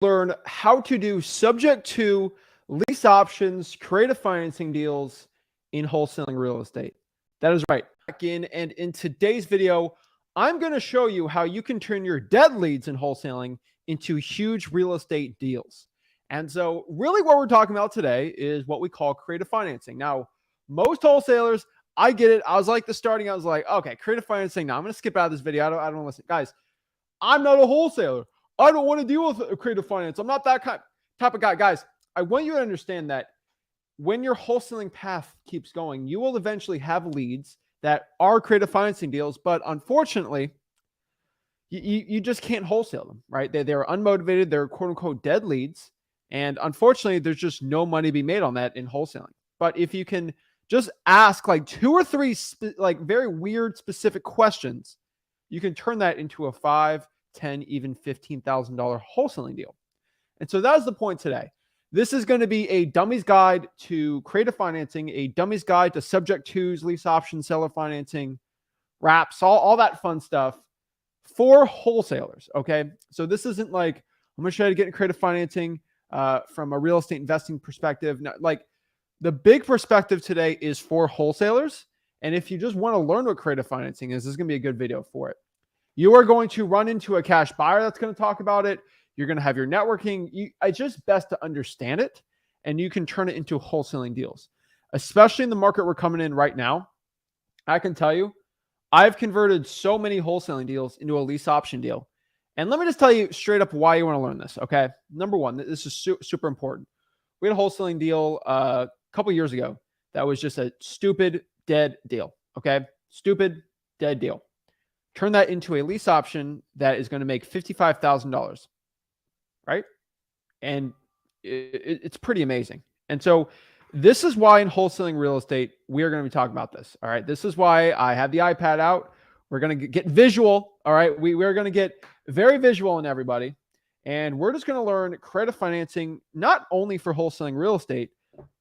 learn how to do subject to lease options, creative financing deals in wholesaling real estate. That is right. Ginn, and in today's video, I'm going to show you how you can turn your dead leads in wholesaling into huge real estate deals. And so really what we're talking about today is what we call creative financing. Now, most wholesalers, I get it. I was like I was like, okay, creative financing. Now I'm going to skip out of this video. I don't listen. Guys, I'm not a wholesaler. I don't want to deal with creative finance. I'm not that type of guy. Guys, I want you to understand that when your wholesaling path keeps going, you will eventually have leads that are creative financing deals, but unfortunately, you just can't wholesale them, right? They're unmotivated. They're quote unquote dead leads. And unfortunately, there's just no money to be made on that in wholesaling. But if you can just ask like 2 or 3 like very weird specific questions, you can turn that into a $5,000, $10,000, even $15,000 wholesaling deal. And so that's the point today. This is going to be a dummies guide to creative financing, a dummies guide to subject twos, lease options, seller financing, wraps, all that fun stuff for wholesalers. Okay. So this isn't like, I'm going to show you how to get in creative financing from a real estate investing perspective. No, like the big perspective today is for wholesalers. And if you just want to learn what creative financing is, this is going to be a good video for it. You are going to run into a cash buyer that's going to talk about it. You're going to have your networking. It's just best to understand it, and you can turn it into wholesaling deals, especially in the market we're coming in right now. I can tell you, I've converted so many wholesaling deals into a lease option deal. And let me just tell you straight up why you want to learn this, okay? Number one, this is super important. We had a wholesaling deal a couple years ago that was just a stupid, dead deal, okay? Stupid, dead deal. Turn that into a lease option that is going to make $55,000, right? And it's pretty amazing. And so this is why in wholesaling real estate, we are going to be talking about this. All right. This is why I have the iPad out. We're going to get visual. All right. We're going to get very visual in everybody. And we're just going to learn creative financing, not only for wholesaling real estate,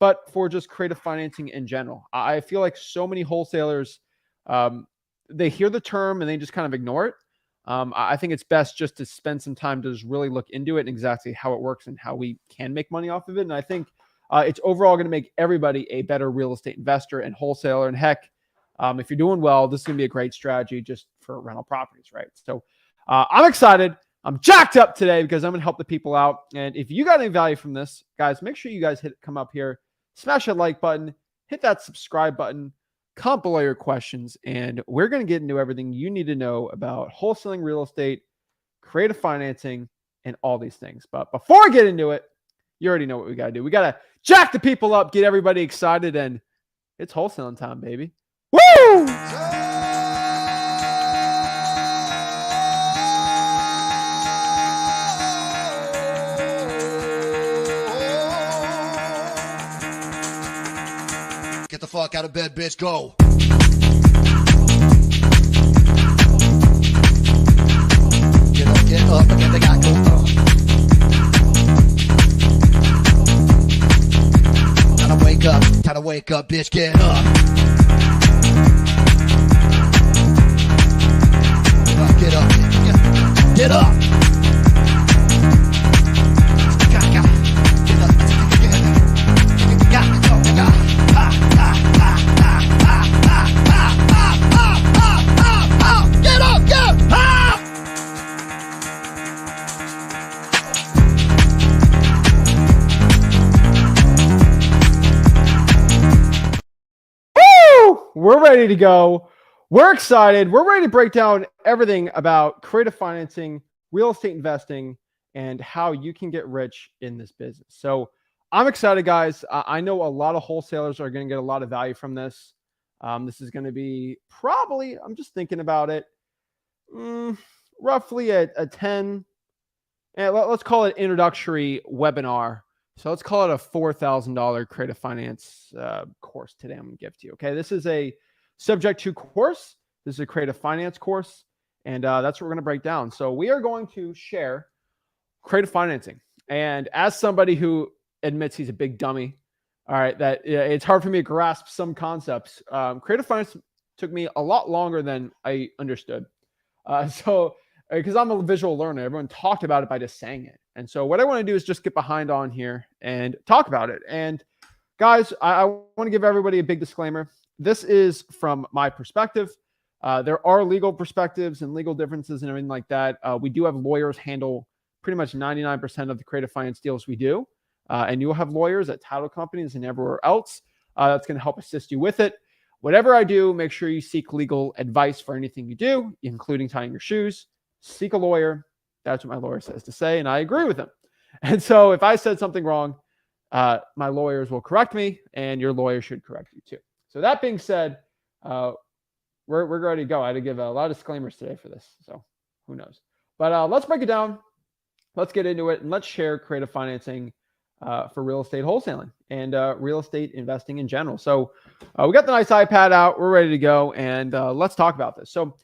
but for just creative financing in general. I feel like so many wholesalers, they hear the term and they just kind of ignore it. I think it's best just to spend some time to just really look into it and exactly how it works and how we can make money off of it. And I think it's overall going to make everybody a better real estate investor and wholesaler. And heck, if you're doing well, this is going to be a great strategy just for rental properties, right? So I'm excited. I'm jacked up today because I'm going to help the people out. And if you got any value from this, guys, make sure you guys come up here, smash that like button, hit that subscribe button, comment below your questions, and we're going to get into everything you need to know about wholesaling real estate, creative financing, and all these things. But before I get into it, you already know what we got to do. We got to jack the people up, get everybody excited, and it's wholesaling time, baby. Woo! Get the fuck out of bed, bitch. Go. Get up, and get the guy go up. Gotta wake up, bitch. Get up. Get up, bitch. Get up. We're ready to go. We're excited. We're ready to break down everything about creative financing, real estate investing, and how you can get rich in this business. So I'm excited, guys. I know a lot of wholesalers are going to get a lot of value from this. This is going to be probably, I'm just thinking about it, roughly a 10, and let's call it introductory webinar. So let's call it a $4,000 creative finance course today I'm going to give to you. Okay, this is a subject to course. This is a creative finance course, and that's what we're going to break down. So we are going to share creative financing. And as somebody who admits he's a big dummy, all right, that it's hard for me to grasp some concepts. Creative finance took me a lot longer than I understood. Because I'm a visual learner, everyone talked about it by just saying it. And so what I want to do is just get behind on here and talk about it. And guys, I want to give everybody a big disclaimer. This is from my perspective. There are legal perspectives and legal differences and everything like that. We do have lawyers handle pretty much 99% of the creative finance deals we do. And you'll have lawyers at title companies and everywhere else that's going to help assist you with it. Whatever I do, make sure you seek legal advice for anything you do, including tying your shoes. Seek a lawyer. That's what my lawyer says to say, and I agree with him. And so if I said something wrong, my lawyers will correct me, and your lawyer should correct you too. So that being said, we're ready to go. I had to give a lot of disclaimers today for this, so who knows. But let's break it down. Let's get into it, and let's share creative financing for real estate wholesaling and real estate investing in general. So we got the nice iPad out. We're ready to go, and let's talk about this. So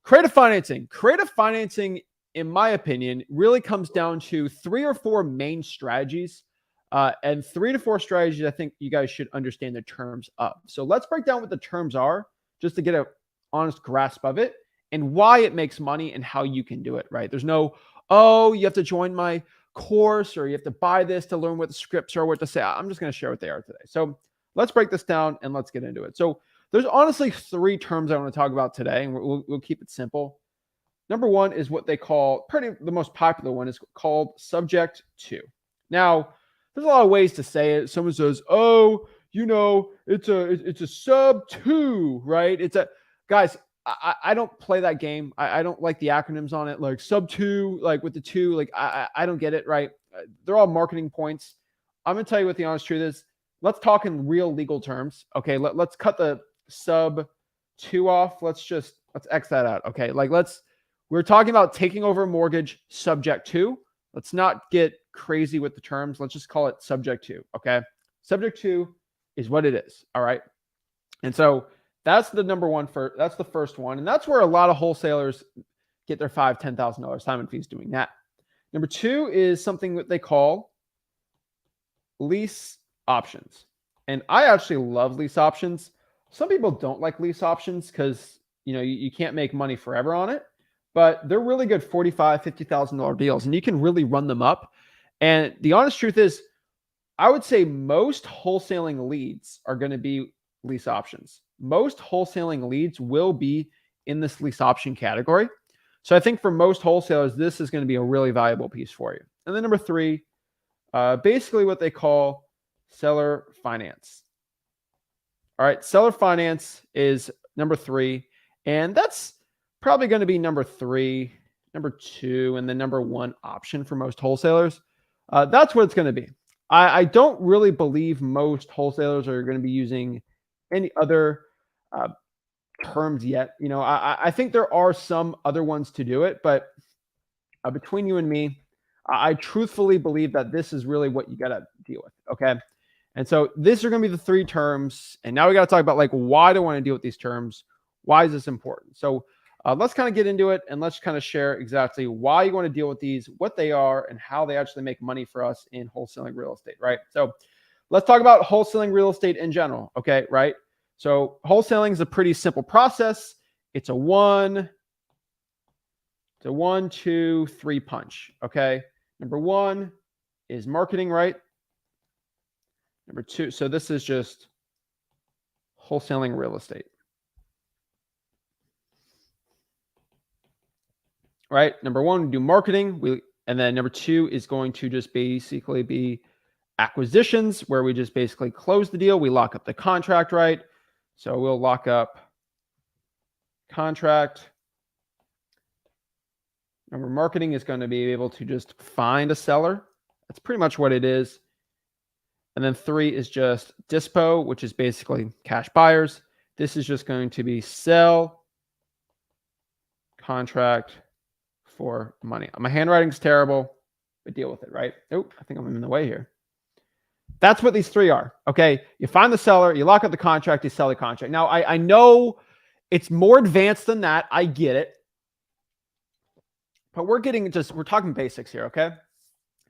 creative financing, in my opinion, really comes down to 3 or 4 main strategies. And 3 to 4 strategies I think you guys should understand the terms of. So let's break down what the terms are just to get an honest grasp of it and why it makes money and how you can do it, right? There's no, oh, you have to join my course or you have to buy this to learn what the scripts are, what to say. I'm just going to share what they are today. So let's break this down and let's get into it. So there's honestly 3 terms I want to talk about today, and we'll keep it simple. Number 1 is what they call, the most popular one is called subject to. Now, there's a lot of ways to say it. Someone says, oh, you know, it's a sub 2, right? Guys, I don't play that game. I don't like the acronyms on it, like sub 2, like with the 2, like I don't get it, right? They're all marketing points. I'm going to tell you what the honest truth is. Let's talk in real legal terms. Okay, let's cut the sub 2 off. Let's X that out. Okay, we're talking about taking over a mortgage subject to. Let's not get crazy with the terms. Let's just call it subject to. Okay. Subject to is what it is. All right. And so that's the number 1 that's the first one. And that's where a lot of wholesalers get their $5,000, $10,000 assignment fees doing that. Number 2 is something that they call lease options. And I actually love lease options. Some people don't like lease options because, you can't make money forever on it. But they're really good $45,000, $50,000 deals, and you can really run them up. And the honest truth is, I would say most wholesaling leads are going to be lease options. Most wholesaling leads will be in this lease option category. So I think for most wholesalers, this is going to be a really valuable piece for you. And then number 3, basically what they call seller finance. All right, seller finance is number 3, and that's probably going to be number 3, number 2, and then number 1 option for most wholesalers. That's what it's going to be. I don't really believe most wholesalers are going to be using any other terms yet. I think there are some other ones to do it, but between you and me, I truthfully believe that this is really what you got to deal with. Okay. And so these are going to be the 3 terms. And now we got to talk about why do I want to deal with these terms? Why is this important? So let's kind of get into it and let's kind of share exactly why you want to deal with these, what they are, and how they actually make money for us in wholesaling real estate, right? So let's talk about wholesaling real estate in general, okay, right? So wholesaling is a pretty simple process. It's a 1, 2, 3 punch, okay? Number 1 is marketing, right? Number 2, so this is just wholesaling real estate. Right. Number 1, we do marketing. And then number 2 is going to just basically be acquisitions, where we just basically close the deal. We lock up the contract, right? So we'll lock up contract. Number marketing is going to be able to just find a seller. That's pretty much what it is. And then 3 is just dispo, which is basically cash buyers. This is just going to be sell contract for money. My handwriting's terrible, but deal with it, right? Oh, I think I'm in the way here. That's what these 3 are. Okay. You find the seller, you lock up the contract, you sell the contract. Now, I know it's more advanced than that. I get it. But we're talking basics here. Okay.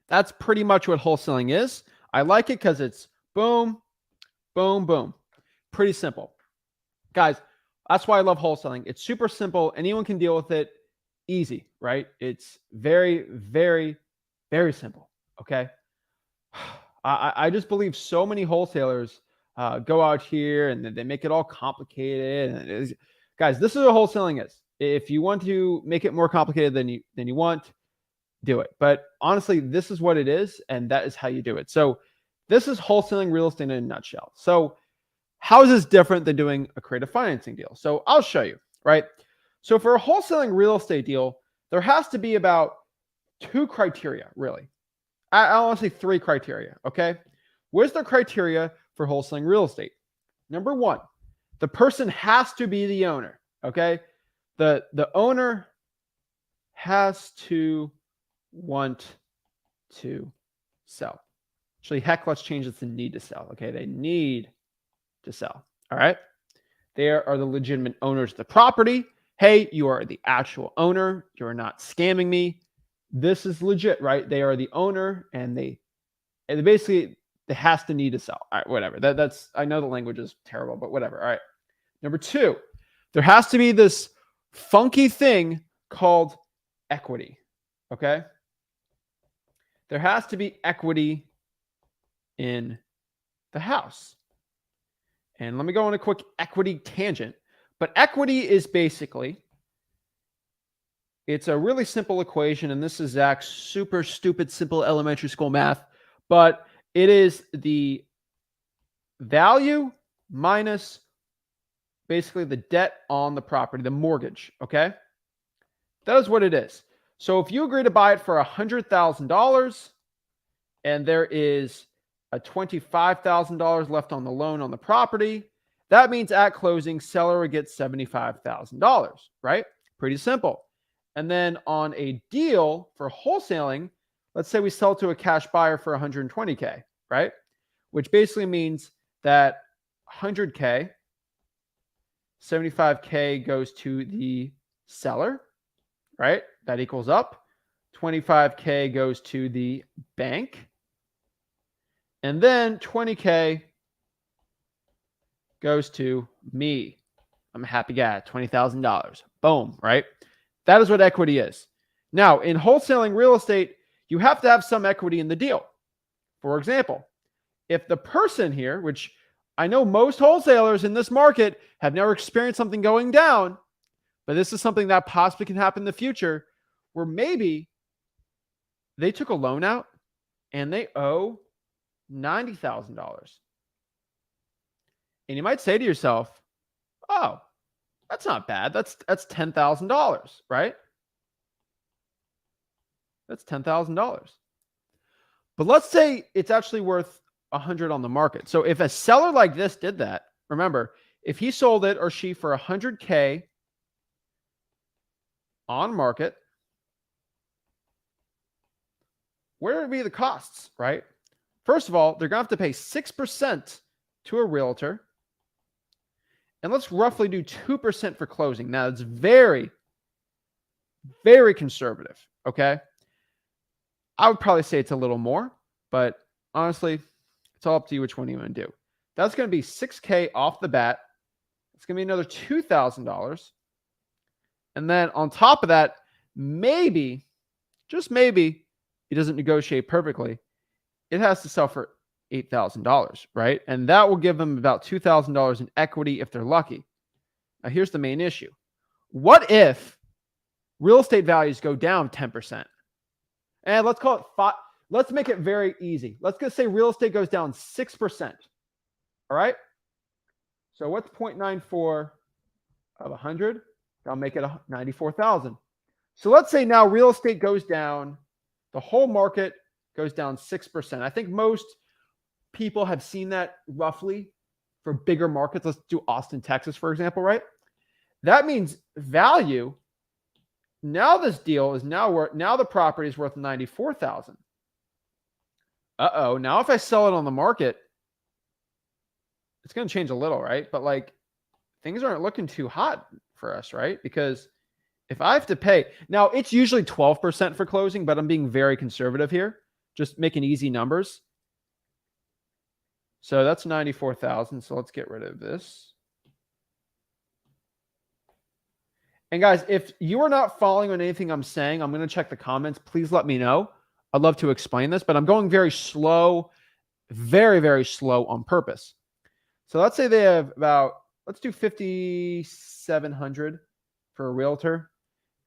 That's pretty much what wholesaling is. I like it because it's boom, boom, boom. Pretty simple. Guys, that's why I love wholesaling. It's super simple. Anyone can deal with it. Easy, right? It's very, very Very simple. Okay. I just believe so many wholesalers go out here and they make it all complicated. And guys, this is what wholesaling is. If you want to make it more complicated than you want, do it. But honestly, this is what it is, and that is how you do it. So this is wholesaling real estate in a nutshell. So how is this different than doing a creative financing deal? So I'll show you, right? So for a wholesaling real estate deal, there has to be about 2 criteria, really. I want to say 3 criteria, okay? Where's the criteria for wholesaling real estate? Number 1, the person has to be the owner, okay? The owner has to want to sell. Actually, heck, let's change it to need to sell, okay? They need to sell, all right? They are the legitimate owners of the property. Hey, you are the actual owner. You're not scamming me. This is legit, right? They are the owner, and they basically, they has to need to sell. All right, whatever. That's, I know the language is terrible, but whatever. All right. Number 2, there has to be this funky thing called equity. Okay. There has to be equity in the house. And let me go on a quick equity tangent. But equity is basically, it's a really simple equation, and this is Zach's super stupid, simple elementary school math, but it is the value minus basically the debt on the property, the mortgage, okay? That is what it is. So if you agree to buy it for $100,000 and there is a $25,000 left on the loan on the property, that means at closing, seller would get $75,000, right? Pretty simple. And then on a deal for wholesaling, let's say we sell to a cash buyer for 120K, right? Which basically means that 100K, 75K goes to the seller, right? That equals up. 25K goes to the bank. And then 20K goes to me. I'm a happy guy, $20,000. Boom, right? That is what equity is. Now, in wholesaling real estate, you have to have some equity in the deal. For example, if the person here, which I know most wholesalers in this market have never experienced something going down, but this is something that possibly can happen in the future, where maybe they took a loan out and they owe $90,000. And you might say to yourself, oh, that's not bad. That's $10,000, right? That's $10,000. But let's say it's actually worth 100 on the market. So if a seller like this did that, remember, if he sold it or she for 100K on market, where would be the costs, right? First of all, they're going to have to pay 6% to a realtor. And let's roughly do 2% for closing. Now, it's very, very conservative, okay? I would probably say it's a little more, but honestly, it's all up to you which one you want to do. That's going to be $6K off the bat. It's going to be another $2,000. And then on top of that, maybe, just maybe, he doesn't negotiate perfectly. It has to sell for $8,000, right? And that will give them about $2,000 in equity if they're lucky. Now, here's the main issue. What if real estate values go down 10%? And let's call it 5. Let's make it very easy. Let's just say real estate goes down 6%. All right? So what's 0.94 of 100? I'll make it 94,000. So let's say now real estate goes down, the whole market goes down 6%. I think most people have seen that roughly for bigger markets. Let's do Austin, Texas, for example, right? That means value. Now this deal is now the property is worth 94,000. Uh-oh. Now if I sell it on the market, it's going to change a little, right? But like things aren't looking too hot for us, right? Because if I have to pay, now it's usually 12% for closing, but I'm being very conservative here, just making easy numbers. So that's 94,000. So let's get rid of this. And guys, if you are not following on anything I'm saying, I'm going to check the comments. Please let me know. I'd love to explain this, but I'm going very slow, very, very slow on purpose. So let's say they have about, let's do 5,700 for a realtor.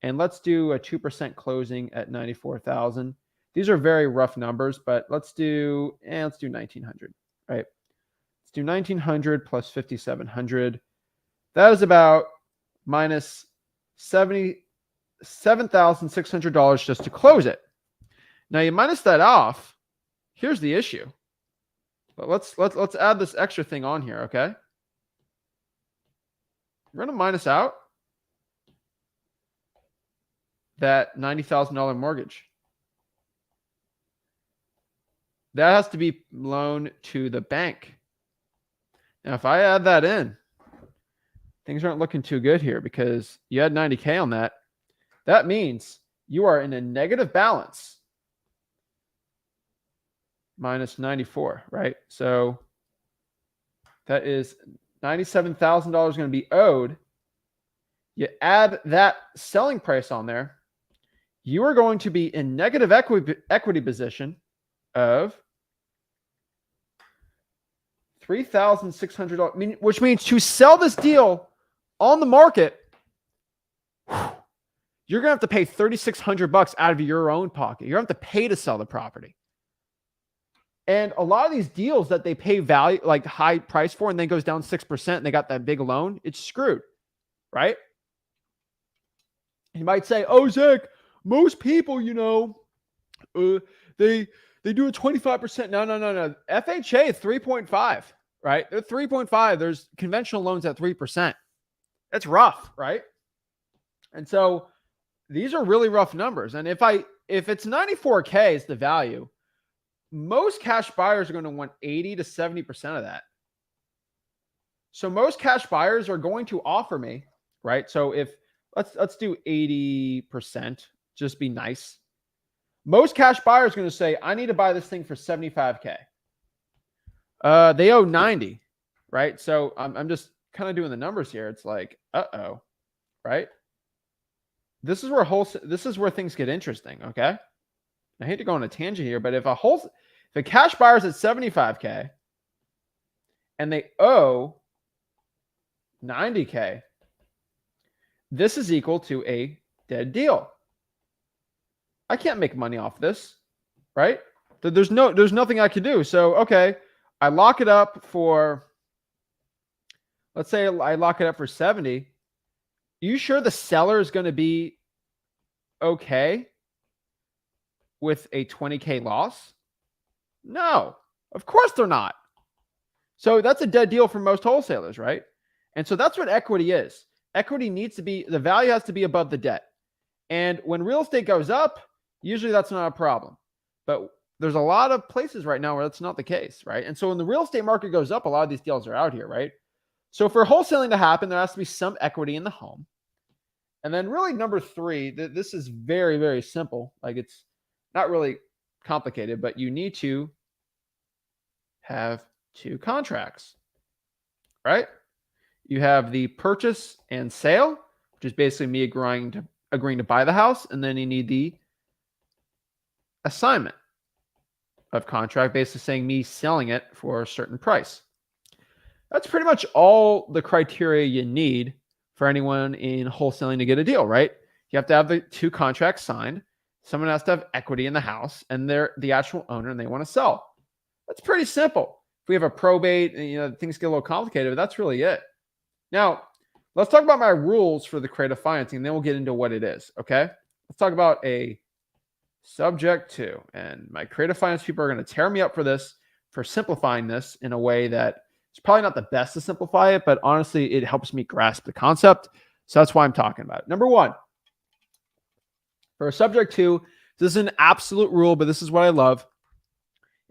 And let's do a 2% closing at 94,000. These are very rough numbers, but let's do 1,900, right? Let's do 1,900 plus 5,700. That is about minus $77,600 just to close it. Now you minus that off. Here's the issue. But let's add this extra thing on here, okay? We're gonna minus out that $90,000 mortgage. That has to be loaned to the bank. Now, if I add that in, things aren't looking too good here because you had 90K on that. That means you are in a negative balance minus 94, right? So that is $97,000 going to be owed. You add that selling price on there, you are going to be in negative equity position of $3,600, which means to sell this deal on the market, you're going to have to pay $3,600 out of your own pocket. You're going to have to pay to sell the property. And a lot of these deals that they pay value, like high price for, and then goes down 6% and they got that big loan, it's screwed, right? You might say, oh, Zach, most people, they do a 25%. No. FHA is 3.5, right? They're 3.5. There's conventional loans at 3%. That's rough, right? And so these are really rough numbers. And if it's 94K is the value, most cash buyers are going to want 80 to 70% of that. So most cash buyers are going to offer me, right? So if let's do 80%, just be nice. Most cash buyers are going to say, I need to buy this thing for 75K. They owe 90, right? So I'm just kind of doing the numbers here. It's like, uh-oh, right? This is where things get interesting, okay? I hate to go on a tangent here, but if a cash buyer's at 75K and they owe 90K, this is equal to a dead deal. I can't make money off this, right? There's nothing I can do. So, okay, I lock it up for, let's say I lock it up for 70. You sure the seller is going to be okay with a 20K loss? No, of course they're not. So that's a dead deal for most wholesalers, right? And so that's what equity is. Equity needs to be, the value has to be above the debt. And when real estate goes up, usually that's not a problem. But there's a lot of places right now where that's not the case, right? And so when the real estate market goes up, a lot of these deals are out here, right? So for wholesaling to happen, there has to be some equity in the home. And then really number three, this is very, very simple. Like it's not really complicated, but you need to have two contracts, right? You have the purchase and sale, which is basically me agreeing to buy the house. And then you need the assignment of contract, basically saying me selling it for a certain price. That's pretty much all the criteria you need for anyone in wholesaling to get a deal, right? You have to have the two contracts signed. Someone has to have equity in the house and they're the actual owner and they want to sell. That's pretty simple. If we have a probate, things get a little complicated, but that's really it. Now, let's talk about my rules for the creative financing, and then we'll get into what it is, okay? Let's talk about a subject to, and my creative finance people are going to tear me up for this, for simplifying this in a way that it's probably not the best to simplify it, but honestly, it helps me grasp the concept. So that's why I'm talking about it. Number one, for a subject to, this is an absolute rule, but this is what I love.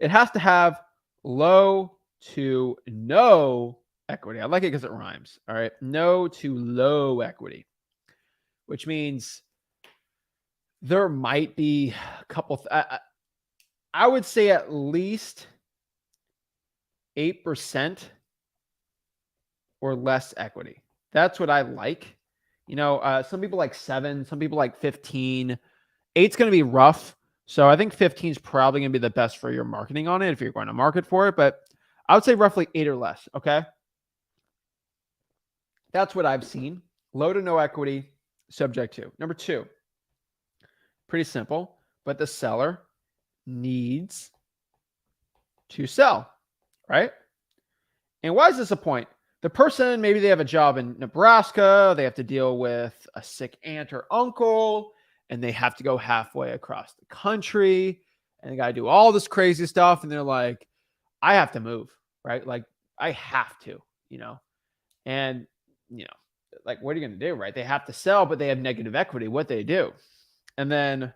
It has to have low to no equity. I like it because it rhymes. All right. No to low equity, which means there might be a couple. I would say at least 8% or less equity. That's what I like. Some people like 7, some people like 15. 8's going to be rough, So I think 15 is probably going to be the best for your marketing on it if you're going to market for it. But I would say roughly 8 or less. Okay. That's what I've seen. Low to no equity, subject to. Number 2, pretty simple, but the seller needs to sell, right? And why is this a point? The person, maybe they have a job in Nebraska, they have to deal with a sick aunt or uncle, and they have to go halfway across the country, and they got to do all this crazy stuff. And they're like, I have to move, right? Like, I have to, and, like, what are you going to do, right? They have to sell, but they have negative equity. What they do. And then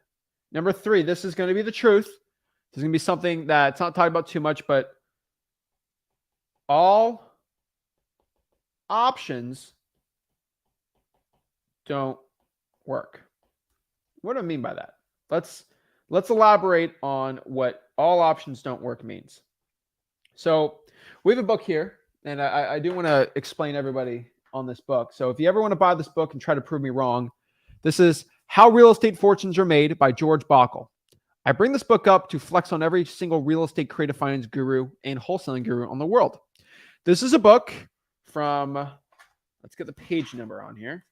number 3, this is going to be the truth. This is going to be something that's not talked about too much, but all options don't work. What do I mean by that? Let's elaborate on what all options don't work means. So we have a book here, and I do want to explain everybody on this book. So if you ever want to buy this book and try to prove me wrong, this is How Real Estate Fortunes Are Made by George Bockel. I bring this book up to flex on every single real estate creative finance guru and wholesaling guru on the world. This is a book from, let's get the page number on here.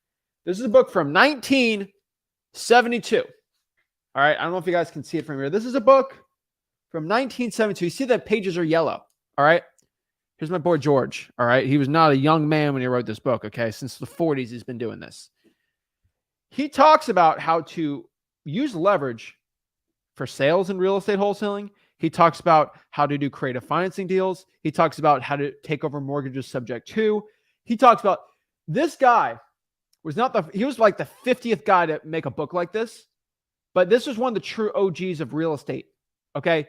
This is a book from 1972. All right. I don't know if you guys can see it from here. This is a book from 1972. You see that pages are yellow. All right. Here's my boy George. All right. He was not a young man when he wrote this book. Okay. Since the 40s, he's been doing this. He talks about how to use leverage for sales in real estate wholesaling. He talks about how to do creative financing deals. He talks about how to take over mortgages subject to. He talks about this guy he was like the 50th guy to make a book like this, but this was one of the true OGs of real estate. Okay.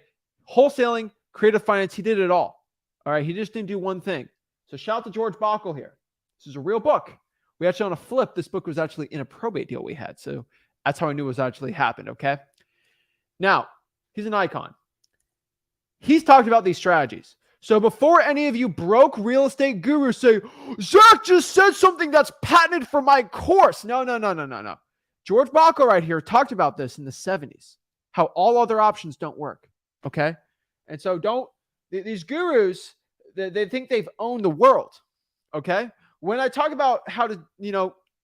Wholesaling, creative finance, he did it all. All right. He just didn't do one thing. So shout out to George Bockel here. This is a real book. We actually on a flip, this book was actually in a probate deal we had. So that's how I knew it was actually happened. Okay. Now, he's an icon. He's talked about these strategies. So before any of you broke real estate gurus say, Zach just said something that's patented for my course. No. George Bockel right here talked about this in the 70s, how all other options don't work. Okay. And so these gurus, they think they've owned the world. Okay. When I talk about how to,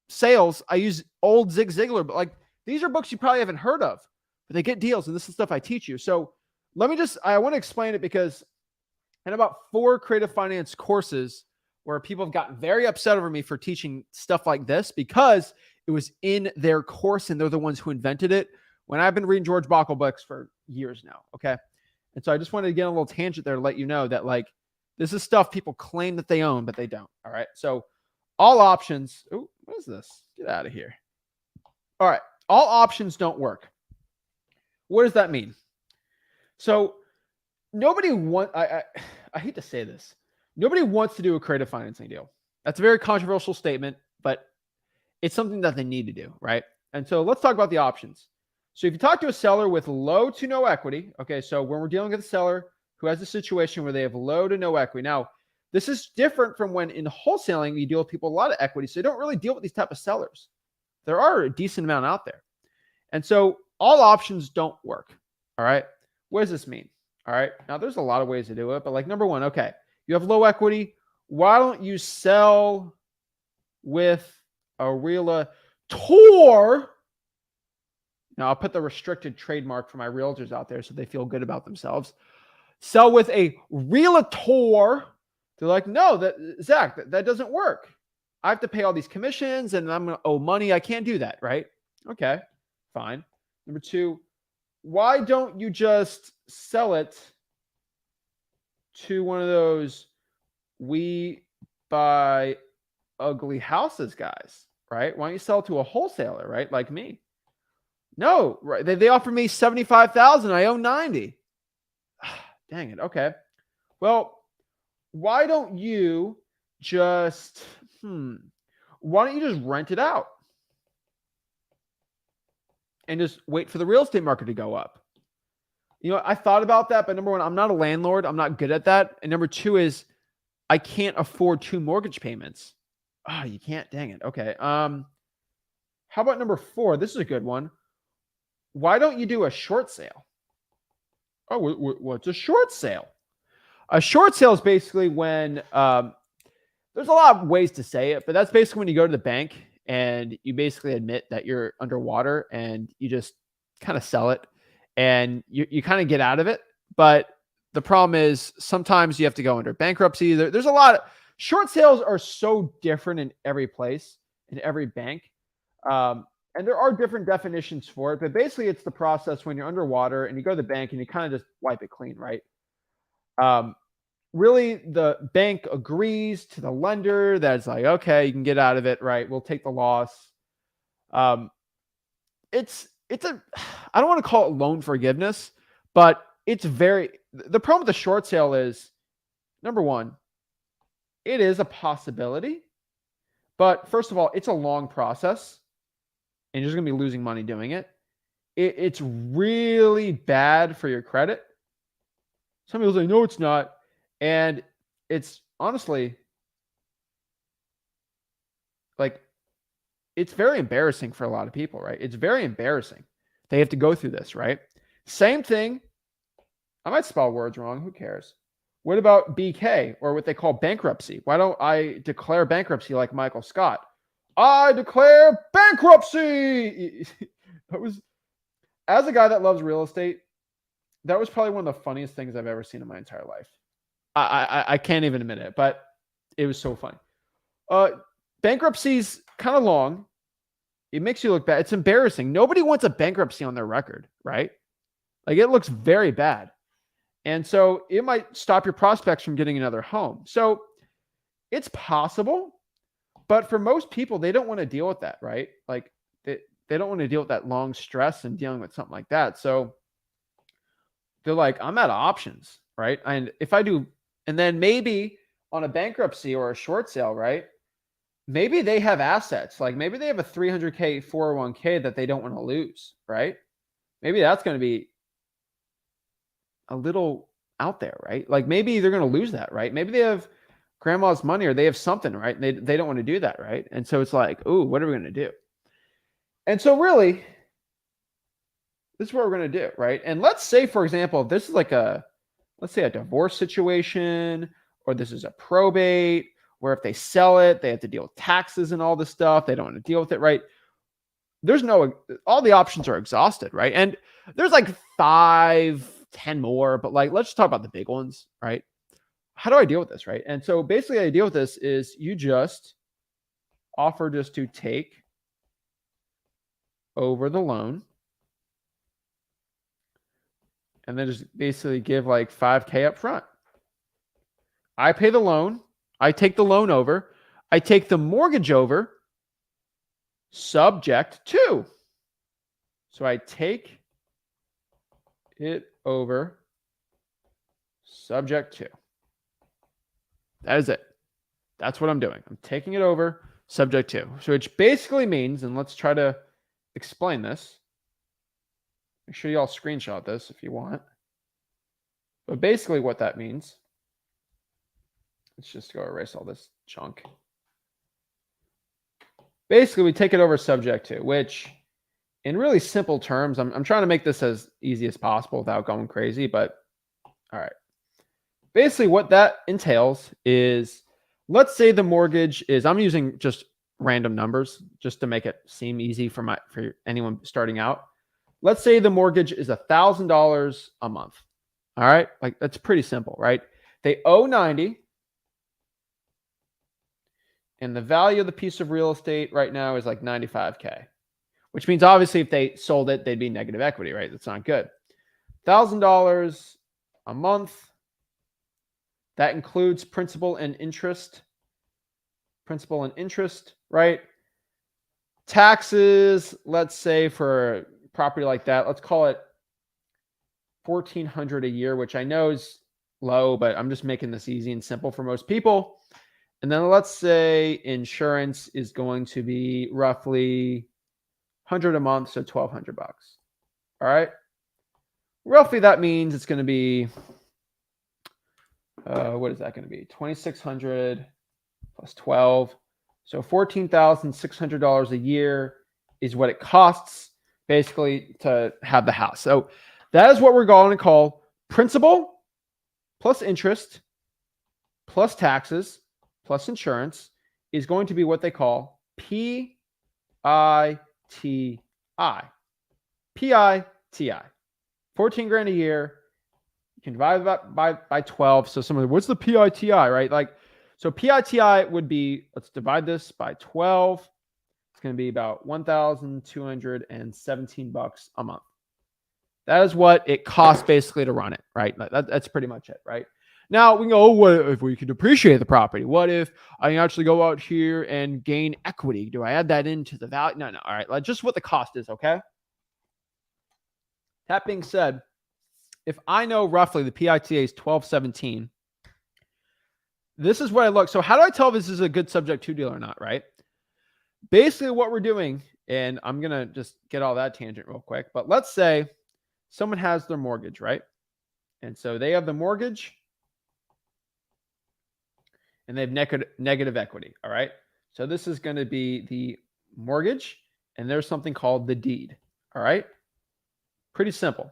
sales, I use old Zig Ziglar, but like these are books you probably haven't heard of, but they get deals. And this is stuff I teach you. So I want to explain it because in about 4 creative finance courses where people have gotten very upset over me for teaching stuff like this because it was in their course and they're the ones who invented it, when I've been reading George Bockel books for years now. Okay. And so I just wanted to get a little tangent there to let you know that like, this is stuff people claim that they own, but they don't. All right. So all options. Oh, what is this? Get out of here. All right. All options don't work. What does that mean? So I hate to say this. Nobody wants to do a creative financing deal. That's a very controversial statement, but it's something that they need to do, right? And so let's talk about the options. So if you talk to a seller with low to no equity, okay, so when we're dealing with a seller who has a situation where they have low to no equity. Now, this is different from when in wholesaling, you deal with people with a lot of equity. So you don't really deal with these type of sellers. There are a decent amount out there. And so all options don't work. All right. What does this mean? All right. Now there's a lot of ways to do it, but like number 1, okay, you have low equity. Why don't you sell with a realtor? Now I'll put the restricted trademark for my realtors out there so they feel good about themselves. Sell with a realtor. They're like, no, Zach, that doesn't work. I have to pay all these commissions and I'm going to owe money. I can't do that. Right. Okay, fine. Number 2, why don't you just sell it to one of those we buy ugly houses guys, right? Why don't you sell it to a wholesaler, right? Like me. No, right. They offer me $75,000. I owe 90. Dang it. Okay. Well, why don't you just rent it out and just wait for the real estate market to go up? I thought about that, but number 1, I'm not a landlord. I'm not good at that. And number 2 is I can't afford 2 mortgage payments. Oh, you can't. Dang it. Okay. How about number 4? This is a good one. why don't you do a short sale? Oh, what's a short sale? A short sale is basically when there's a lot of ways to say it, but that's basically when you go to the bank and you basically admit that you're underwater and you just kind of sell it and you kind of get out of it. But the problem is sometimes you have to go under bankruptcy. There's a lot of short sales are so different in every place, in every bank. And there are different definitions for it, but basically it's the process when you're underwater and you go to the bank and you kind of just wipe it clean, right? Um, really the bank agrees to the lender that it's like, okay, you can get out of it, right? We'll take the loss. Um, it's a I don't want to call it loan forgiveness, but the problem with the short sale is number one, it is a possibility, but first of all, it's a long process and you're just gonna be losing money doing it. It's really bad for your credit. Some people say, no, it's not. And it's honestly like, it's very embarrassing for a lot of people, right? It's very embarrassing. They have to go through this, right? Same thing. I might spell words wrong. Who cares? What about BK or what they call bankruptcy? Why don't I declare bankruptcy like Michael Scott? I declare bankruptcy. That was, as a guy that loves real estate, that was probably one of the funniest things I've ever seen in my entire life. I can't even admit it, but it was so funny. Bankruptcy's kind of long. It makes you look bad. It's embarrassing. Nobody wants a bankruptcy on their record, right? Like it looks very bad. And so it might stop your prospects from getting another home. So it's possible, but for most people, they don't want to deal with that, right? Like they don't want to deal with that long stress and dealing with something like that. So they're like, I'm out of options, right? And if I do, and then maybe on a bankruptcy or a short sale, right? Maybe they have assets. Like maybe they have a 300K 401k that they don't want to lose, right? Maybe that's going to be a little out there, right? Like maybe they're going to lose that, right? Maybe they have grandma's money or they have something, right? And they don't want to do that, right? And so it's like, ooh, what are we going to do? And so really, this is what we're going to do, right? And let's say, for example, if this is like let's say a divorce situation, or this is a probate, where if they sell it, they have to deal with taxes and all this stuff. They don't want to deal with it, right? All the options are exhausted, right? And there's like 5, 10 more, but like, let's just talk about the big ones, right? How do I deal with this, right? And so basically, how I deal with this is you just offer just to take over the loan and then just basically give like 5K up front. I pay the loan. I take the loan over. I take the mortgage over subject to. So I take it over subject to. That is it. That's what I'm doing. I'm taking it over subject to. So which basically means, and let's try to explain this. Make sure you all screenshot this if you want. But basically what that means, let's just go erase all this junk. Basically, we take it over subject to, which in really simple terms, I'm trying to make this as easy as possible without going crazy, but all right. Basically, what that entails is, let's say the mortgage is, I'm using just random numbers just to make it seem easy for anyone starting out. Let's say the mortgage is $1,000 a month. All right. Like that's pretty simple, right? They owe 90. And the value of the piece of real estate right now is like 95K, which means obviously if they sold it, they'd be negative equity, right? That's not good. $1,000 a month. That includes principal and interest. Principal and interest, right? Taxes, let's say for a property like that, let's call it $1,400 a year, which I know is low, but I'm just making this easy and simple for most people. And then let's say insurance is going to be roughly 100 a month, so $1,200. All right. Roughly that means it's going to be, what is that going to be? 2,600 plus 12. So $14,600 a year is what it costs basically to have the house. So that is what we're going to call principal plus interest plus taxes plus insurance is going to be what they call PITI. PITI. 14 grand a year. You can divide that by 12. So someone, what's the PITI, right? Like, so PITI would be, let's divide this by 12. It's going to be about $1,217 a month. That is what it costs basically to run it, right? That's pretty much it, right? Now we can go, oh, what if we could depreciate the property? What if I actually go out here and gain equity? Do I add that into the value? No. All right, like just what the cost is, okay? That being said, if I know roughly the PITA is 1217, this is what I look. So how do I tell if this is a good subject to deal or not, right? Basically what we're doing, and I'm going to just get all that tangent real quick, but let's say someone has their mortgage, right? And so they have the mortgage and they have negative equity, all right? So this is going to be the mortgage and there's something called the deed, all right? Pretty simple.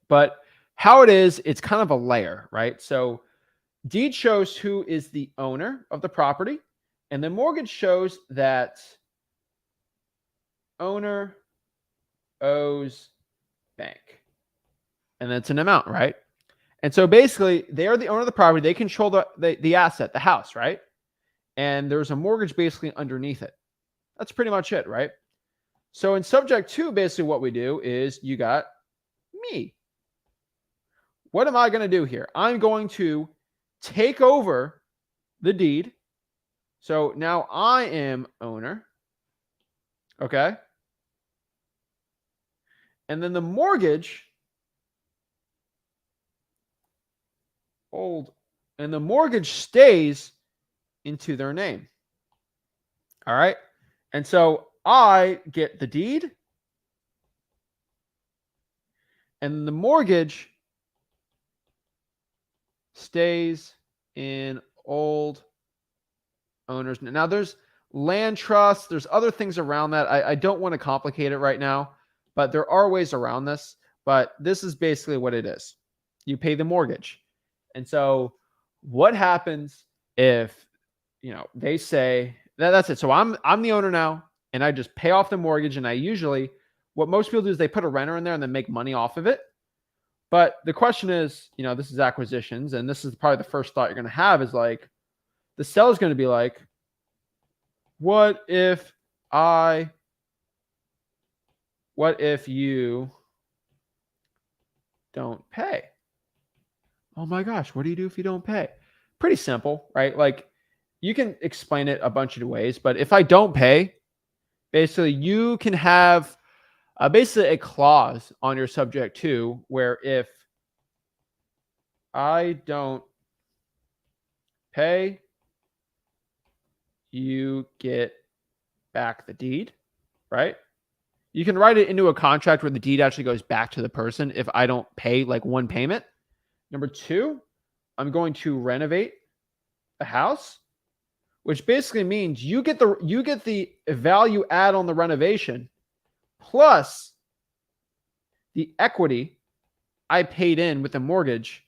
But how it is, it's kind of a layer, right? So deed shows who is the owner of the property, and the mortgage shows that owner owes bank. And that's an amount, right? And so basically, they are the owner of the property. They control the asset, the house, right? And there's a mortgage basically underneath it. That's pretty much it, right? So in subject 2, basically what we do is you got me. What am I going to do here? I'm going to take over the deed. So now I am owner. Okay. And then the mortgage, and the mortgage stays into their name. All right. And so I get the deed and the mortgage stays in old owners. Now there's land trusts, there's other things around that. I don't want to complicate it right now, but there are ways around this. But this is basically what it is. You pay the mortgage. And so what happens if, they say that's it. So I'm the owner now and I just pay off the mortgage. And I usually, what most people do is they put a renter in there and then make money off of it. But the question is, this is acquisitions. And this is probably the first thought you're going to have is like, the seller's going to be like, what if you don't pay? Oh my gosh, what do you do if you don't pay? Pretty simple, right? Like you can explain it a bunch of ways, but if I don't pay, basically you can have basically a clause on your subject 2 where if I don't pay, you get back the deed, right? You can write it into a contract where the deed actually goes back to the person if I don't pay like one payment. Number 2, I'm going to renovate the house, which basically means you get the value add on the renovation plus the equity I paid in with the mortgage.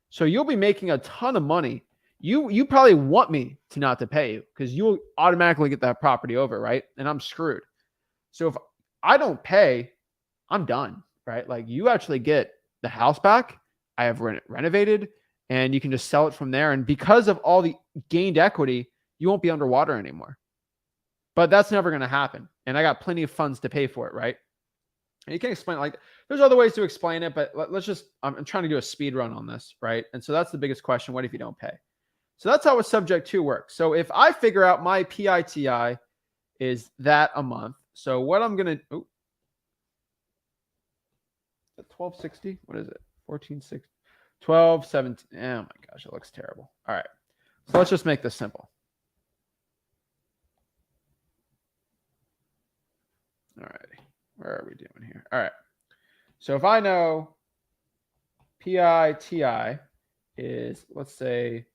So you'll be making a ton of money. You probably want me to not to pay you because you'll automatically get that property over, right? And I'm screwed. So if I don't pay, I'm done, right? Like you actually get the house back. I have renovated and you can just sell it from there. And because of all the gained equity, you won't be underwater anymore. But that's never going to happen. And I got plenty of funds to pay for it, right? And you can explain, like, there's other ways to explain it, but let's just, I'm trying to do a speed run on this, right? And so that's the biggest question. What if you don't pay? So that's how a subject 2 works. So if I figure out my PITI is that a month, so what I'm going to, 1260, what is it? 1460, 1217. Oh my gosh, it looks terrible. All right. So let's just make this simple. All right. Where are we doing here? All right. So if I know PITI is, let's say,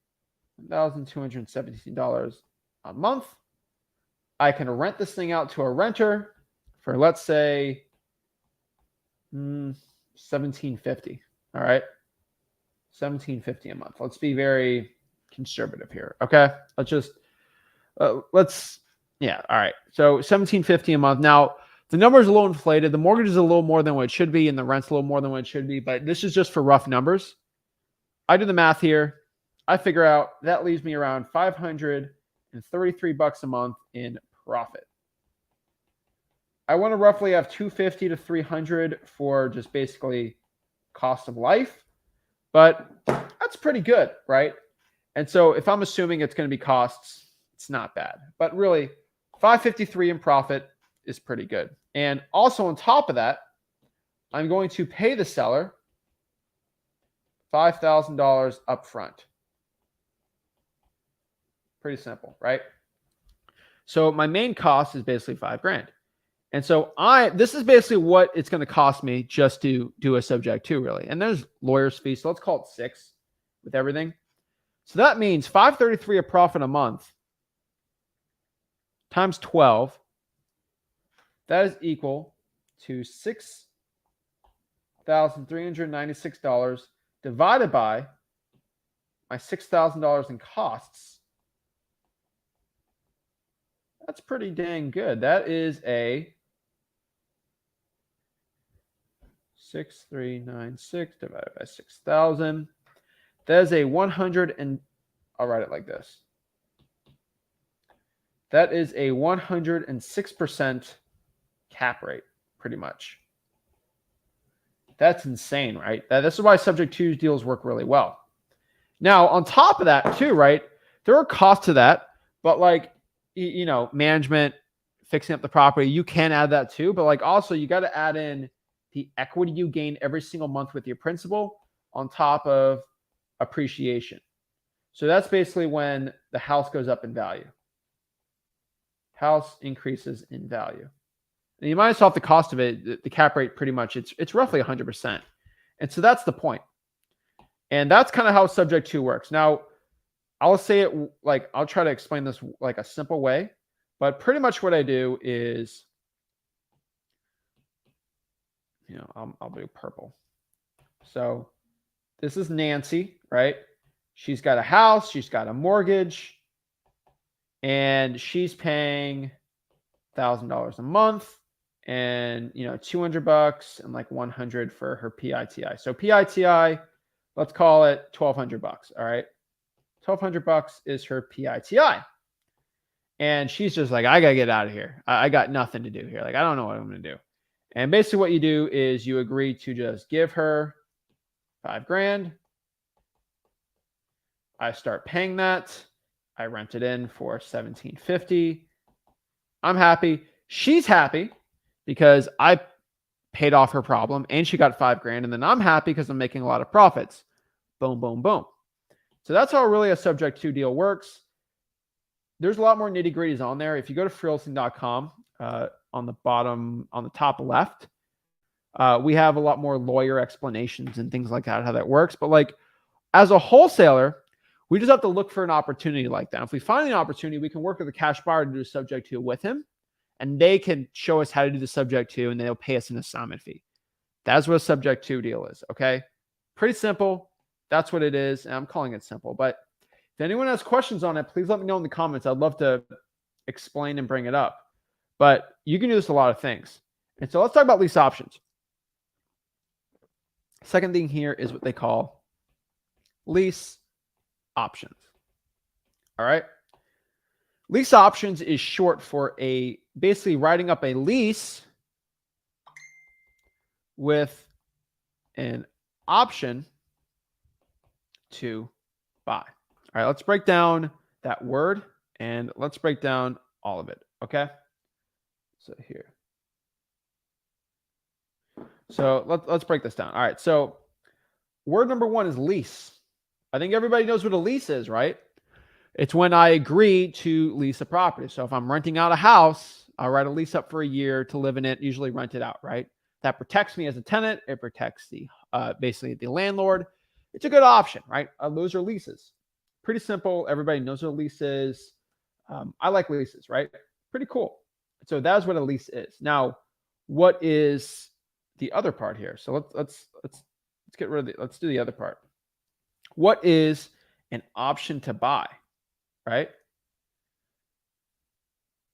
$1,217 a month, I can rent this thing out to a renter for, let's say, $1,750. All right. $1,750 a month. Let's be very conservative here. Okay. Yeah. All right. So $1,750 a month. Now, the number is a little inflated. The mortgage is a little more than what it should be, and the rent's a little more than what it should be, but this is just for rough numbers. I do the math here. I figure out that leaves me around $533 a month in profit. I want to roughly have $250 to $300 for just basically cost of life, but that's pretty good, right? And so if I'm assuming it's going to be costs, it's not bad, but really $553 in profit is pretty good. And also on top of that, I'm going to pay the seller $5,000 up front. Pretty simple, right? So my main cost is basically $5,000. And so this is basically what it's going to cost me just to do a subject to, really. And there's lawyer's fees, so let's call it 6 with everything. So that means $533 a profit a month times 12. That is equal to $6,396 divided by my $6,000 in costs. That's pretty dang good. That is a 6,396 divided by 6,000. That is a 100 and I'll write it like this. That is a 106% cap rate, pretty much. That's insane, right? This is why subject to deals work really well. Now, on top of that, too, right? There are costs to that, but like, you know, management, fixing up the property, you can add that too. But like, also, you got to add in the equity you gain every single month with your principal on top of appreciation. So that's basically when the house goes up in value. House increases in value. And you minus off the cost of it, the cap rate pretty much, it's roughly 100%. And so that's the point. And that's kind of how subject to works. Now, I'll say it like, I'll try to explain this like a simple way, but pretty much what I do is, you know, I'll do purple. So this is Nancy, right? She's got a house, she's got a mortgage, and she's paying $1,000 a month, and you know, $200 and like 100 for her PITI. So PITI, let's call it $1,200. All right, $1,200 is her PITI, and she's just like, I gotta get out of here. I got nothing to do here. Like, I don't know what I'm gonna do. And basically, what you do is you agree to just give her $5,000. I start paying that. I rent it in for $1,750. I'm happy. She's happy because I paid off her problem and she got $5,000. And then I'm happy because I'm making a lot of profits. Boom, boom, boom. So that's how really a subject to deal works. There's a lot more nitty gritties on there. If you go to freelancing.com, on the bottom, on the top left, we have a lot more lawyer explanations and things like that, how that works. But like, as a wholesaler, we just have to look for an opportunity like that. If we find an opportunity, we can work with a cash buyer to do a subject to with him, and they can show us how to do the subject to, and they'll pay us an assignment fee. That's what a subject to deal is. Okay. Pretty simple. That's what it is. And I'm calling it simple, but if anyone has questions on it, please let me know in the comments. I'd love to explain and bring it up, but you can do this a lot of things. And so let's talk about lease options. Second thing here is what they call lease options. All right. Lease options is short for basically writing up a lease with an option to buy. All right, let's break down that word and let's break down all of it. Okay. So here. So let's break this down. All right. So word number one is lease. I think everybody knows what a lease is, right? It's when I agree to lease a property. So if I'm renting out a house, I'll write a lease up for a year to live in it, usually rent it out, right? That protects me as a tenant. It protects the basically the landlord. It's a good option, right? Those are leases. Pretty simple. Everybody knows what a lease is. I like leases, right? Pretty cool. So that's what a lease is. Now, what is the other part here. So let's get rid of the, let's do the other part. What is an option to buy, right?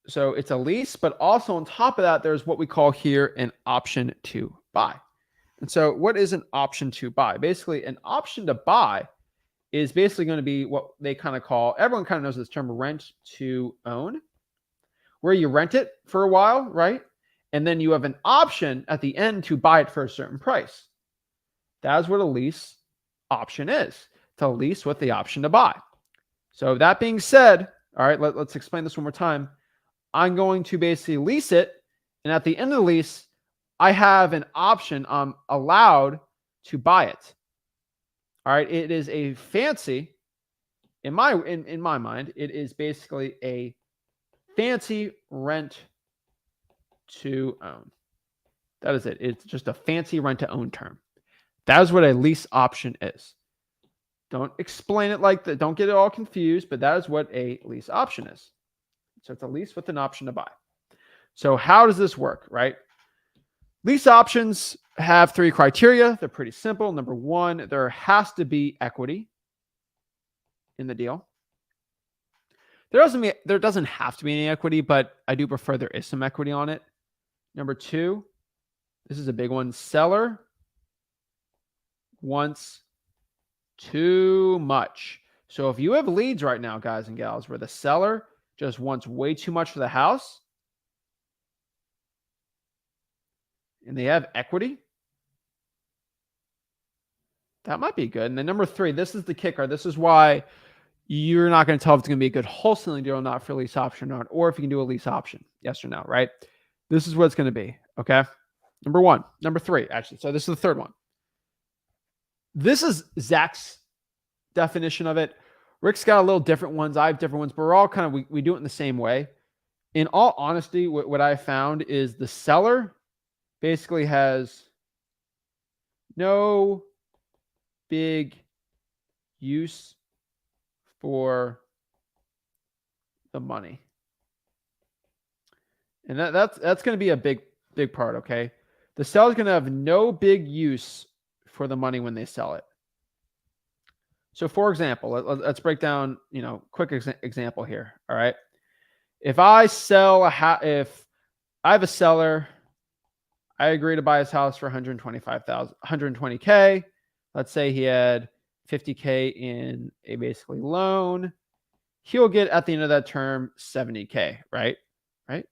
So it's a lease, but also on top of that, there's what we call here an option to buy. And so what is an option to buy? Basically, an option to buy is basically going to be what they kind of call, everyone kind of knows this term, rent to own, where you rent it for a while, right? And then you have an option at the end to buy it for a certain price. That's what a lease option is. It's a lease with the option to buy. So that being said, all right, let's explain this one more time. I'm going to basically lease it. And at the end of the lease, I have an option. I'm allowed to buy it. All right. It is a fancy, in my mind, it is basically a fancy rent to own. That is it. It's just a fancy rent to own term. That is what a lease option is. Don't explain it like that. Don't get it all confused, but that is what a lease option is. So it's a lease with an option to buy. So how does this work, right? Lease options have 3 criteria. They're pretty simple. Number 1, there has to be equity in the deal. There doesn't have to be any equity, but I do prefer there is some equity on it. Number 2, this is a big one. Seller wants too much. So if you have leads right now, guys and gals, where the seller just wants way too much for the house and they have equity, that might be good. And then number 3, this is the kicker. This is why you're not going to tell if it's going to be a good wholesaling deal or not for a lease option or not, or if you can do a lease option, yes or no, right? This is what it's going to be, okay? Number 3, actually. So this is the third one. This is Zach's definition of it. Rick's got a little different ones. I have different ones, but we're all kind of, we do it in the same way. In all honesty, what I found is the seller basically has no big use for the money. And that's going to be a big part, okay? The seller's going to have no big use for the money when they sell it. So for example, let's break down, quick example here. All right. If I sell if I have a seller, I agree to buy his house for $120K. Let's say he had $50K in a basically loan. He'll get at the end of that term $70K, right? Right?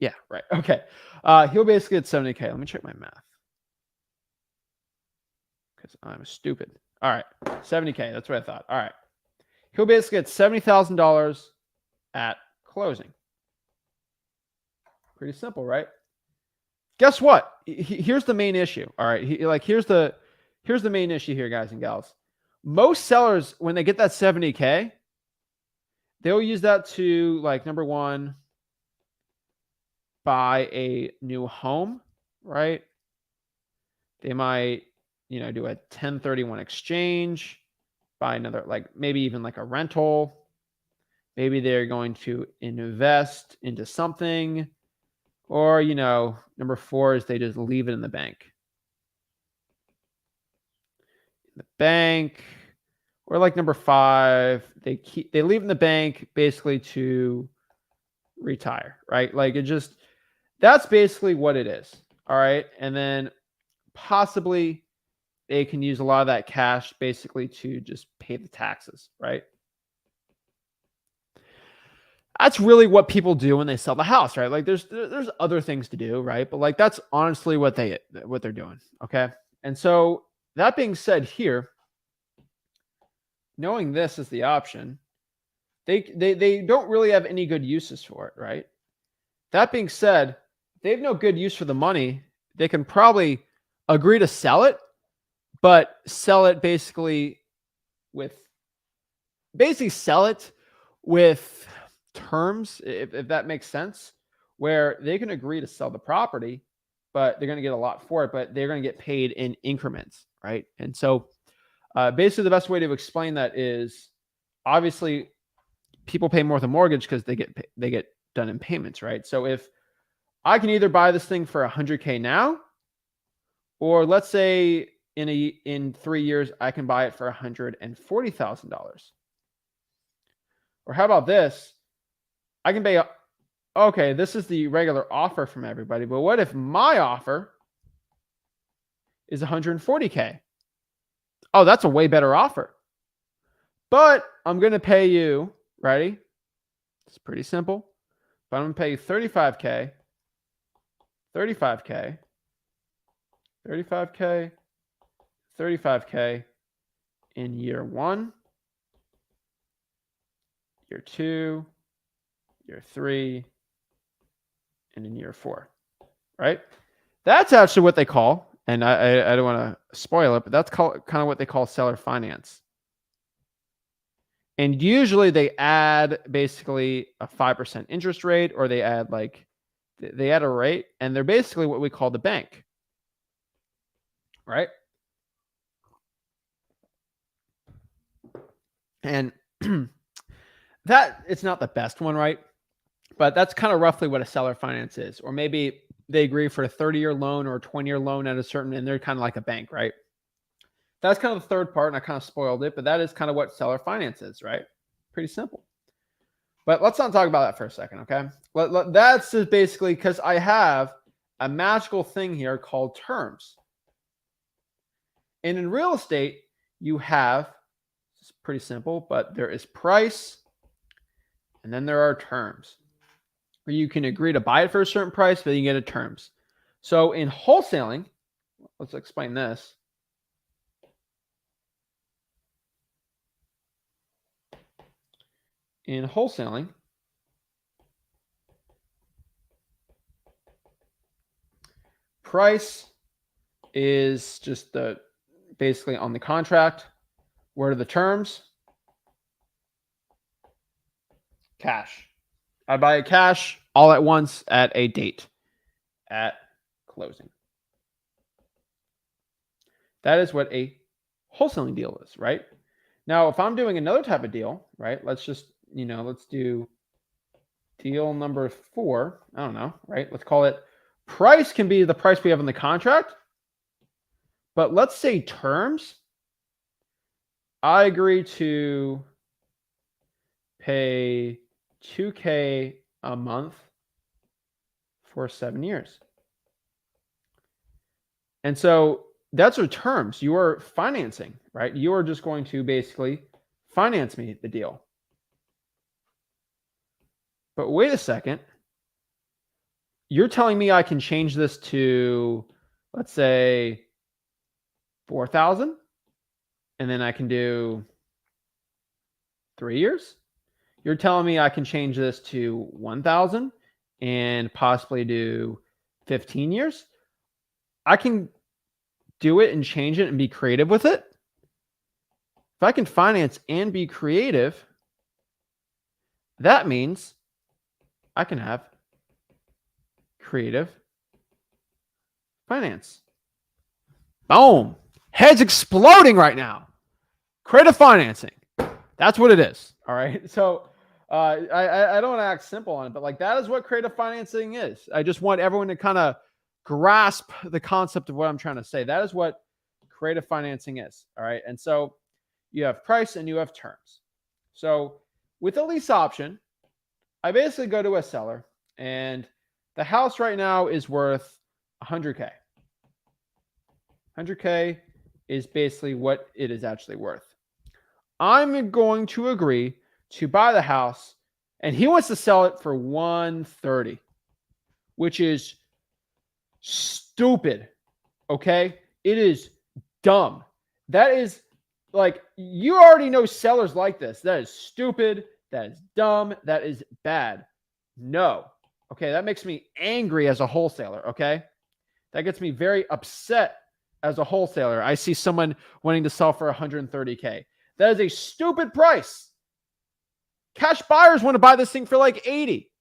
Yeah, right. Okay. He'll basically get $70K. Let me check my math, because I'm stupid. All right, $70K. That's what I thought. All right. He'll basically get $70,000 at closing. Pretty simple, right? Guess what? Here's the main issue. All right. Here's the main issue here, guys and gals. Most sellers, when they get that $70K, they'll use that to, like, number 1, buy a new home, right? They might, do a 1031 exchange, buy another, like maybe even like a rental. Maybe they're going to invest into something, or, number 4 is they just leave it in the bank. Or like number 5, they leave in the bank basically to retire, right? Like that's basically what it is. All right. And then possibly they can use a lot of that cash basically to just pay the taxes, right? That's really what people do when they sell the house, right? Like there's other things to do, right? But like that's honestly what they're doing, okay? And so that being said here, knowing this is the option, they don't really have any good uses for it, right? That being said, they have no good use for the money. They can probably agree to sell it, but sell it basically with terms, if that makes sense, where they can agree to sell the property, but they're going to get a lot for it, but they're going to get paid in increments, right? And so basically the best way to explain that is, obviously people pay more with a mortgage because they get done in payments, right? So if I can either buy this thing for $100K now, Or let's say in 3 years, I can buy it for $140,000. Or how about this? I can pay, okay, this is the regular offer from everybody, but what if my offer is 140K? Oh, that's a way better offer. But I'm going to pay you, ready? It's pretty simple. But I'm going to pay you 35K, 35K, 35K, 35K in year 1, year 2, year 3, and in year 4, right? That's actually what they call, and I don't want to spoil it, but that's kind of what they call seller finance. And usually they add basically a 5% interest rate, or they add a rate, and they're basically what we call the bank, right? And that it's not the best one, right? But that's kind of roughly what a seller finance is. Or maybe they agree for a 30-year loan or a 20-year loan at a certain, and they're kind of like a bank, right? That's kind of the third part, and I kind of spoiled it, but that is kind of what seller finance is, right? Pretty simple. But let's not talk about that for a second, okay? That's just basically because I have a magical thing here called terms. And in real estate, you have, it's pretty simple, but there is price, and then there are terms. Or you can agree to buy it for a certain price, but you get a terms. So in wholesaling, let's explain this. In wholesaling, price is just basically on the contract. What are the terms? Cash. I buy it cash all at once at a date at closing. That is what a wholesaling deal is, right? Now, if I'm doing another type of deal, right? Let's just, let's do deal number 4. I don't know, right? Let's call it price can be the price we have in the contract. But let's say terms. I agree to pay $2K a month for 7 years. And so that's your terms. You are financing, right? You are just going to basically finance me the deal. But wait a second. You're telling me I can change this to, let's say, 4,000, and then I can do 3 years? You're telling me I can change this to 1,000 and possibly do 15 years? I can do it and change it and be creative with it. If I can finance and be creative, that means I can have creative finance. Boom. Heads exploding right now. Creative financing. That's what it is. All right. So I don't want to act simple on it, but that is what creative financing is. I just want everyone to kind of grasp the concept of what I'm trying to say. That is what creative financing is. All right. And so you have price and you have terms. So with a lease option, I basically go to a seller, and the house right now is worth 100K. 100K is basically what it is actually worth. I'm going to agree to buy the house, and he wants to sell it for 130, which is stupid. Okay? It is dumb. That is you already know sellers like this. That is stupid. That is dumb. That is bad. No. Okay? That makes me angry as a wholesaler. Okay? That gets me very upset as a wholesaler. I see someone wanting to sell for 130K. That is a stupid price. Cash buyers want to buy this thing for 80,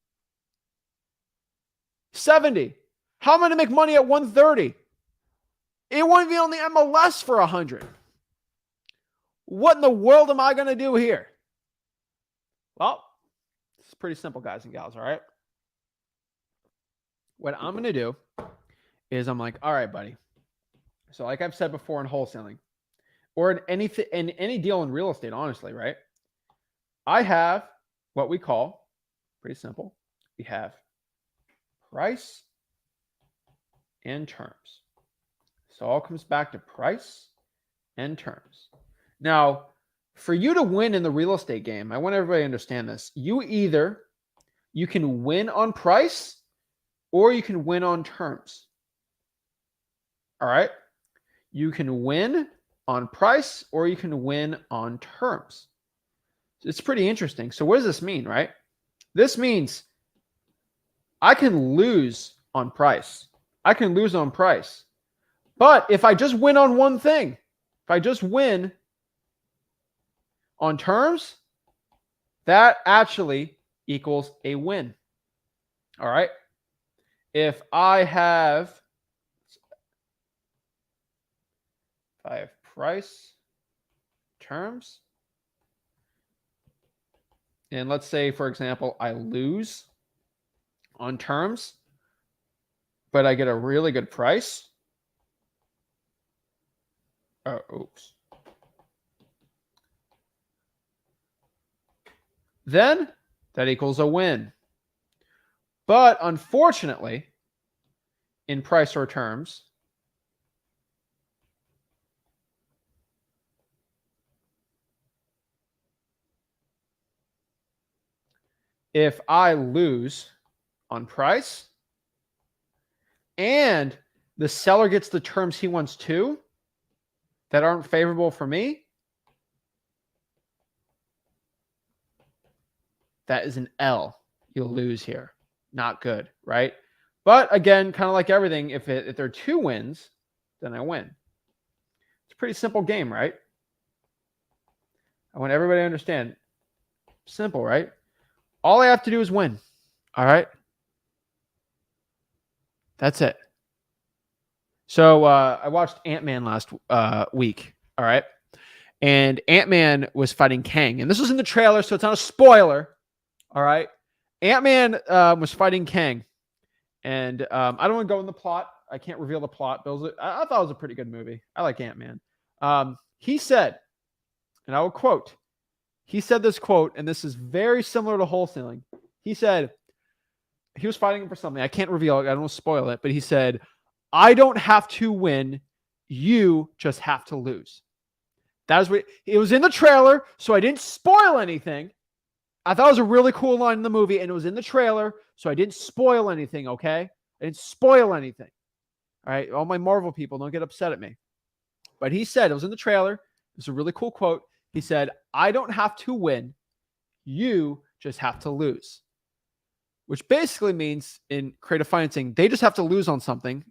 70. How am I going to make money at 130? It won't be on the MLS for 100. What in the world am I going to do here? Well, it's pretty simple, guys and gals, all right? What I'm going to do is I'm like, all right, buddy, So like I've said before in wholesaling or in any deal in real estate, honestly, right? I have what we call, pretty simple, we have price and terms. So it all comes back to price and terms. Now, for you to win in the real estate game, I want everybody to understand this. You can win on price or you can win on terms. All right? You can win on price or you can win on terms. It's pretty interesting. So what does this mean, right? This means I can lose on price. I can lose on price. But if I just win on one thing, if I just win on terms, that actually equals a win. All right? If I have price, terms, and let's say, for example, I lose on terms, but I get a really good price. Oops. Then that equals a win. But unfortunately, in price or terms, if I lose on price and the seller gets the terms he wants too that aren't favorable for me, that is an L. You'll lose here. Not good, right? But again, kind of like everything, if there are two wins, then I win. It's a pretty simple game, right? I want everybody to understand. Simple, right? All I have to do is win. All right? That's it. So I watched Ant-Man last week. All right? And Ant-Man was fighting Kang. And this was in the trailer, so it's not a spoiler. All right? Ant-Man was fighting Kang. And I don't want to go in the plot. I can't reveal the plot. But I thought it was a pretty good movie. I like Ant-Man. He said, and I will quote, he said this quote, and this is very similar to wholesaling. He said, he was fighting for something. I can't reveal it. I don't want to spoil it. But he said, I don't have to win. You just have to lose. That was what it was in the trailer, so I didn't spoil anything. I thought it was a really cool line in the movie, and it was in the trailer, so I didn't spoil anything, okay? I didn't spoil anything. All right? All my Marvel people, don't get upset at me. But he said, it was in the trailer. It was a really cool quote. He said, I don't have to win. You just have to lose. Which basically means in creative financing, they just have to lose on something,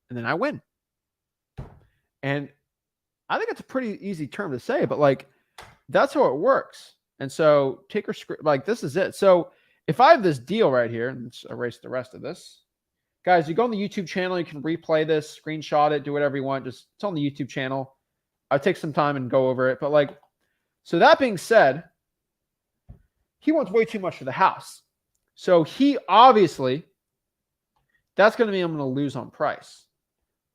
and then I win. And I think it's a pretty easy term to say, but like, that's how it works. And so take your script, like this is it. So if I have this deal right here, and let's erase the rest of this. Guys, you go on the YouTube channel, you can replay this, screenshot it, do whatever you want. Just it's on the YouTube channel. I'll take some time and go over it. But like, so that being said, he wants way too much for the house. So he obviously, that's going to mean I'm going to lose on price.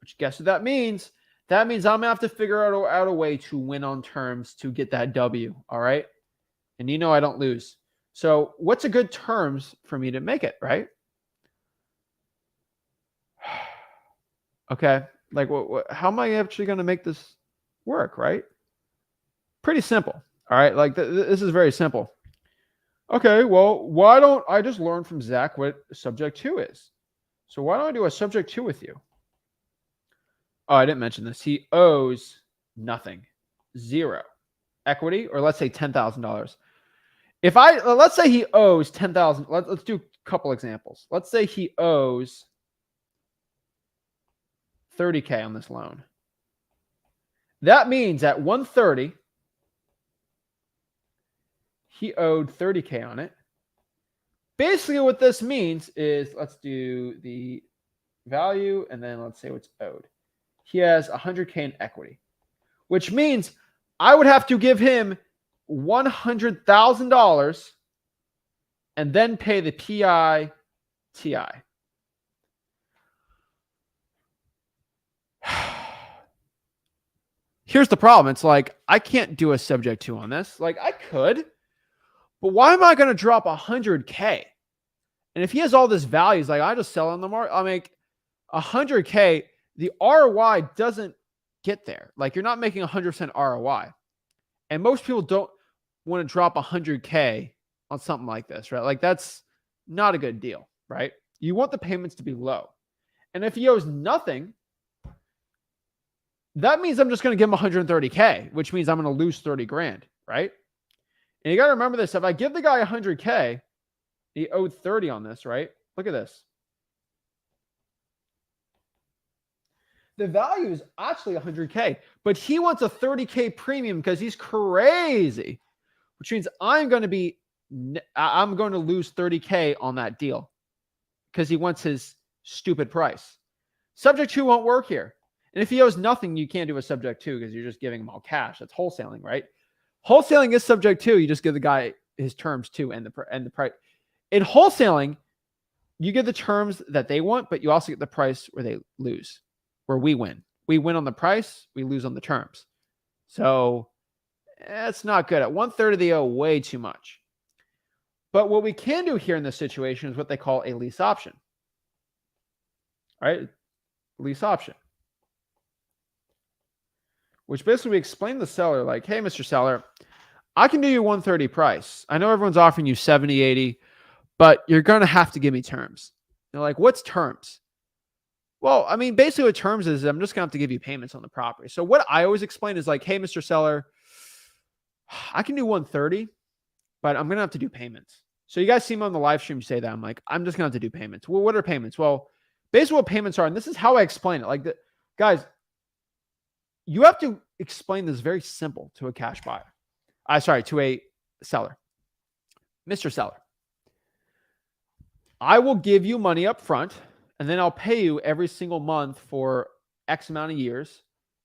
Which guess what that means? That means I'm going to have to figure out a way to win on terms to get that W. All right. And you know I don't lose. So what's a good terms for me to make it, right? Okay. Like, how am I actually going to make this work, right? Pretty simple. All right. Like, this is very simple. Okay. Well, why don't I just learn from Zach what subject 2 is? So why don't I do a subject 2 with you? Oh, I didn't mention this. He owes nothing. 0 equity, or let's say $10,000. If let's say he owes $10,000. Let's do a couple examples. Let's say he owes $30K on this loan. That means at 130, he owed $30K on it. Basically, what this means is, let's do the value, and then let's say what's owed. He has $100K in equity, which means I would have to give him $100,000 and then pay the PITI. here's the problem. It's like, I can't do a subject to on this. Like, I could, but why am I going to drop 100K? And if he has all this value, he's like, I just sell on the market. I'll make 100K. The ROI doesn't get there. Like, you're not making 100% ROI. And most people don't want to drop 100K on something like this, right? Like, that's not a good deal, right? You want the payments to be low. And if he owes nothing, that means I'm just going to give him 130K, which means I'm going to lose 30 grand, right? And you got to remember this. If I give the guy 100K, he owed 30 on this, right? Look at this. The value is actually 100K, but he wants a 30K premium because he's crazy, which means I'm going to lose 30K on that deal because he wants his stupid price. Subject to won't work here. And if he owes nothing, you can't do a subject to because you're just giving him all cash. That's wholesaling, right? Wholesaling is subject to. You just give the guy his terms too and the price. In wholesaling, you get the terms that they want, but you also get the price where they lose, where we win. We win on the price, we lose on the terms. So that's not good. At 1/3 they owe way too much. But what we can do here in this situation is what they call a lease option. All right? Lease option. Which basically we explain to the seller, like, hey, Mr. Seller, I can do you 130 price. I know everyone's offering you 70, 80, but you're going to have to give me terms. They're like, what's terms? Well, I mean, basically what terms is I'm just going to have to give you payments on the property. So what I always explain is like, hey, Mr. Seller, I can do 130, but I'm going to have to do payments. So you guys see me on the live stream say that. I'm like, I'm just going to have to do payments. Well, what are payments? Well, basically what payments are, and this is how I explain it. Like, guys, you have to explain this very simple to a cash buyer. To a seller. Mr. Seller, I will give you money up front, and then I'll pay you every single month for X amount of years.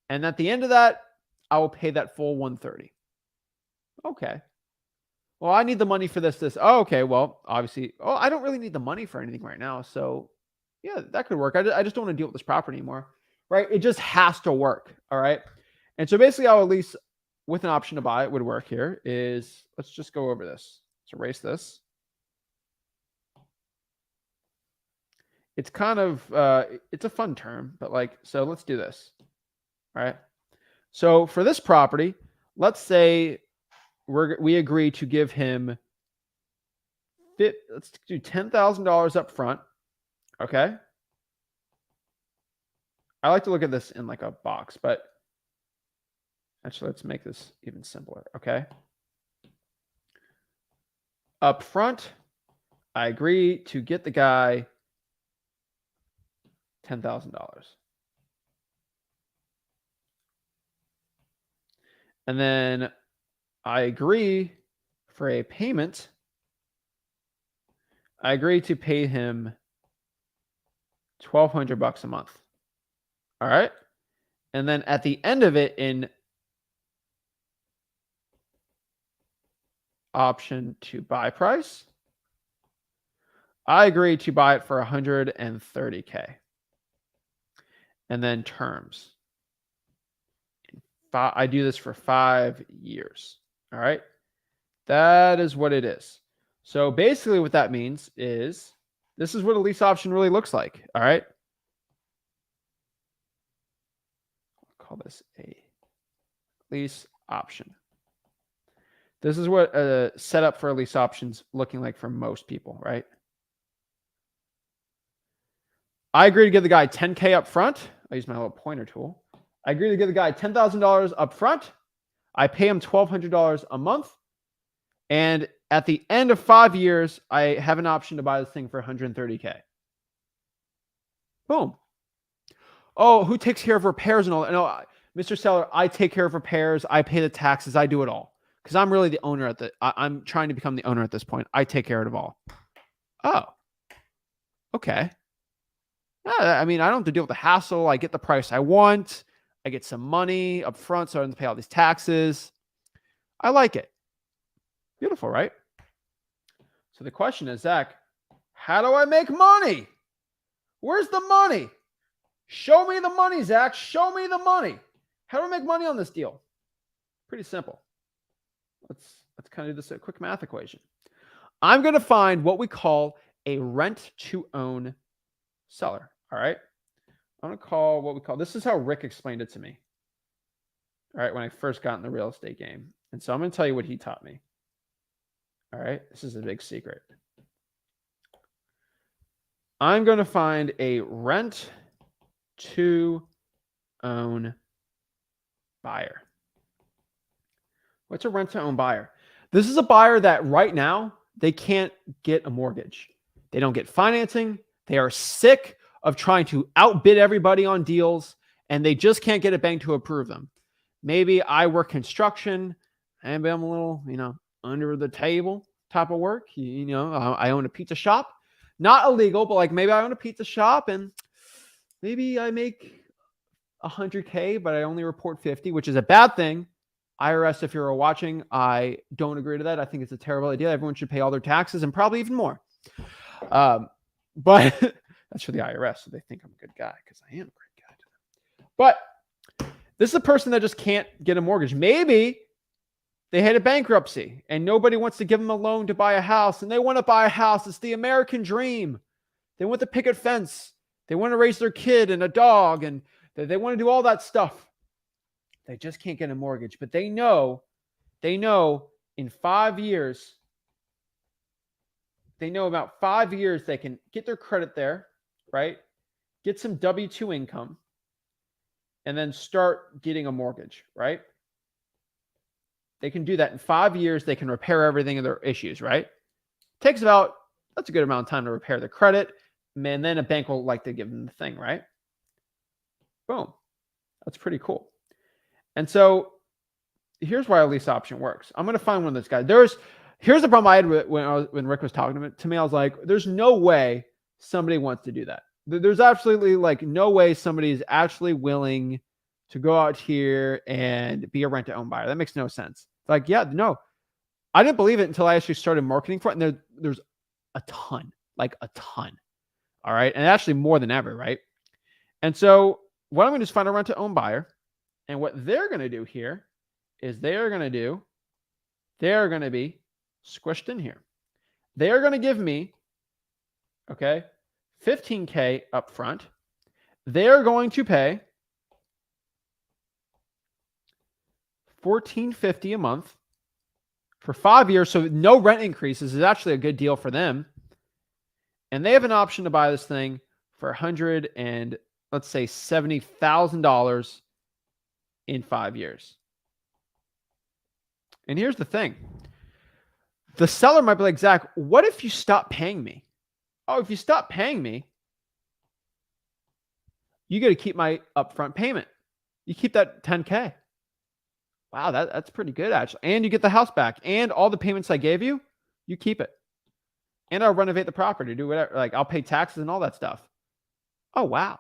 And at the end of that, I will pay that full 130. Okay. Well, I need the money for this. Oh, okay. Well, obviously, I don't really need the money for anything right now. So yeah, that could work. I just don't want to deal with this property anymore. Right? It just has to work. All right. And so basically how a lease with an option to buy it would work here is, let's just go over this. Let's erase this. It's kind of, it's a fun term, but like, so let's do this. All right. So for this property, let's say we agree to give him, let's do $10,000 up front. Okay. I like to look at this in like a box, but actually let's make this even simpler. Okay. Up front, I agree to get the guy $10,000. And then I agree for a payment. I agree to pay him $1,200 a month. All right. And then at the end of it, in option to buy price, I agree to buy it for 130K. And then terms. I do this for 5 years. All right. That is what it is. So basically what that means is this is what a lease option really looks like. All right. I'll call this a lease option. This is what a setup for a lease option's looking like for most people, right? I agree to give the guy 10K up front. I use my little pointer tool. I agree to give the guy $10,000 up front. I pay him $1,200 a month. And at the end of 5 years, I have an option to buy this thing for 130K. Boom. Oh, who takes care of repairs and all that? No, Mr. Seller, I take care of repairs. I pay the taxes. I do it all. Because I'm really the owner I'm trying to become the owner at this point. I take care of it all. Oh, okay. I mean, I don't have to deal with the hassle. I get the price I want. I get some money up front so I don't have to pay all these taxes. I like it. Beautiful, right? So the question is, Zach, how do I make money? Where's the money? Show me the money, Zach. Show me the money. How do I make money on this deal? Pretty simple. Let's kind of do this a quick math equation. I'm going to find what we call a rent to own seller. All right. I'm going to call what we call, this is how Rick explained it to me. All right. When I first got in the real estate game. And so I'm going to tell you what he taught me. All right. This is a big secret. I'm going to find a rent to own buyer. What's a rent to own buyer? This is a buyer that right now they can't get a mortgage. They don't get financing. They are sick of trying to outbid everybody on deals, and they just can't get a bank to approve them. Maybe I work construction, and I'm a little, under the table type of work. I own a pizza shop. Not illegal, but like maybe I own a pizza shop and maybe I make $100K, but I only report 50, which is a bad thing. IRS, if you're watching, I don't agree to that. I think it's a terrible idea. Everyone should pay all their taxes and probably even more. But that's for the IRS, so they think I'm a good guy because I am a great guy to them. But this is a person that just can't get a mortgage. Maybe they had a bankruptcy and nobody wants to give them a loan to buy a house, and they want to buy a house. It's the American dream. They want the picket fence. They want to raise their kid and a dog, and they want to do all that stuff. They just can't get a mortgage, but they know in 5 years, they know about 5 years they can get their credit there, right? Get some W-2 income, and then start getting a mortgage, right? They can do that in 5 years. They can repair everything of their issues, right? Takes about, that's a good amount of time to repair the credit. And then a bank will like to give them the thing, right? Boom. That's pretty cool. And so here's why a lease option works. I'm going to find one of those guys. Here's the problem I had when Rick was talking to me. I was like, there's no way somebody wants to do that. There's absolutely like no way somebody is actually willing to go out here and be a rent to own buyer. That makes no sense. Like, yeah, no, I didn't believe it until I actually started marketing for it. And there's a ton, like a ton. All right. And actually more than ever. Right. And so what I'm going to do is find a rent to own buyer. And what they're going to do here is they're going to be squished in here. They're going to give me, okay, $15K up front. They're going to pay $1,450 a month for 5 years. So no rent increases is actually a good deal for them. And they have an option to buy this thing for $70,000 in 5 years. And here's the thing. The seller might be like, Zach, what if you stop paying me? Oh, if you stop paying me, you got to keep my upfront payment. You keep that $10K. Wow, that's pretty good, actually. And you get the house back. And all the payments I gave you, you keep it. And I'll renovate the property, do whatever. Like, I'll pay taxes and all that stuff. Oh, wow.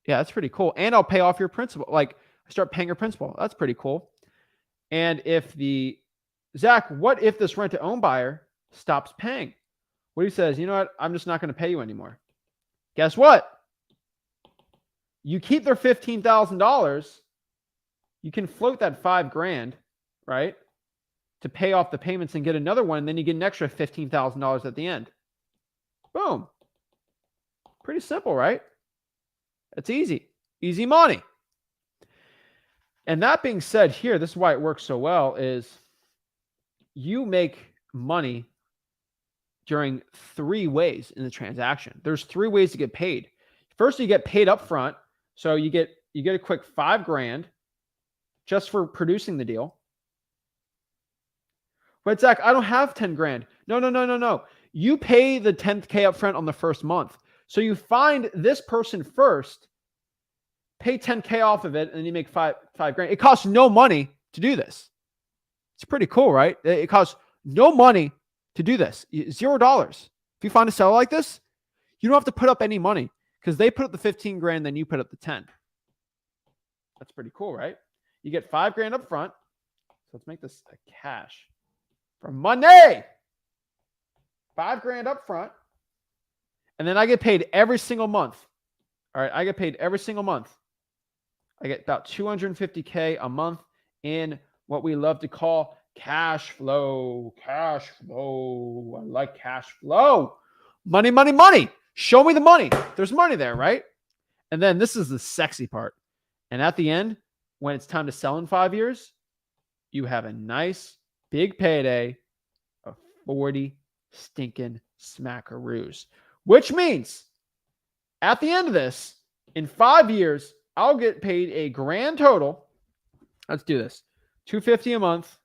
Yeah, that's pretty cool. And I'll pay off your principal. Like, I start paying your principal. That's pretty cool. And Zach, what if this rent to own buyer stops paying? What he says, you know what? I'm just not going to pay you anymore. Guess what? You keep their $15,000. You can float that $5,000, right? To pay off the payments and get another one. And then you get an extra $15,000 at the end. Boom. Pretty simple, right? It's easy. Easy money. And that being said here, this is why it works so well, is you make money during 3 ways in the transaction. There's 3 ways to get paid. First, you get paid up front. So you get a quick $5,000 just for producing the deal. But Zach, I don't have $10,000. No. You pay the $10K up front on the first month. So you find this person first, pay $10K off of it, and then you make $5,000. It costs no money to do this. It's pretty cool, right? It costs no money to do this. $0. If you find a seller like this, you don't have to put up any money because they put up the $15,000, then you put up the 10. That's pretty cool, right? You get $5,000 up front. So let's make this a cash for money. $5,000 up front. And then I get paid every single month. All right. I get paid every single month. I get about $250K a month in what we love to call cash flow. Cash flow. I like cash flow. Money, money, money. Show me the money. There's money there, right? And then this is the sexy part. And at the end, when it's time to sell in 5 years, you have a nice big payday of 40 stinking smackaroos, which means at the end of this, in 5 years, I'll get paid a grand total. Let's do this. $250 a month.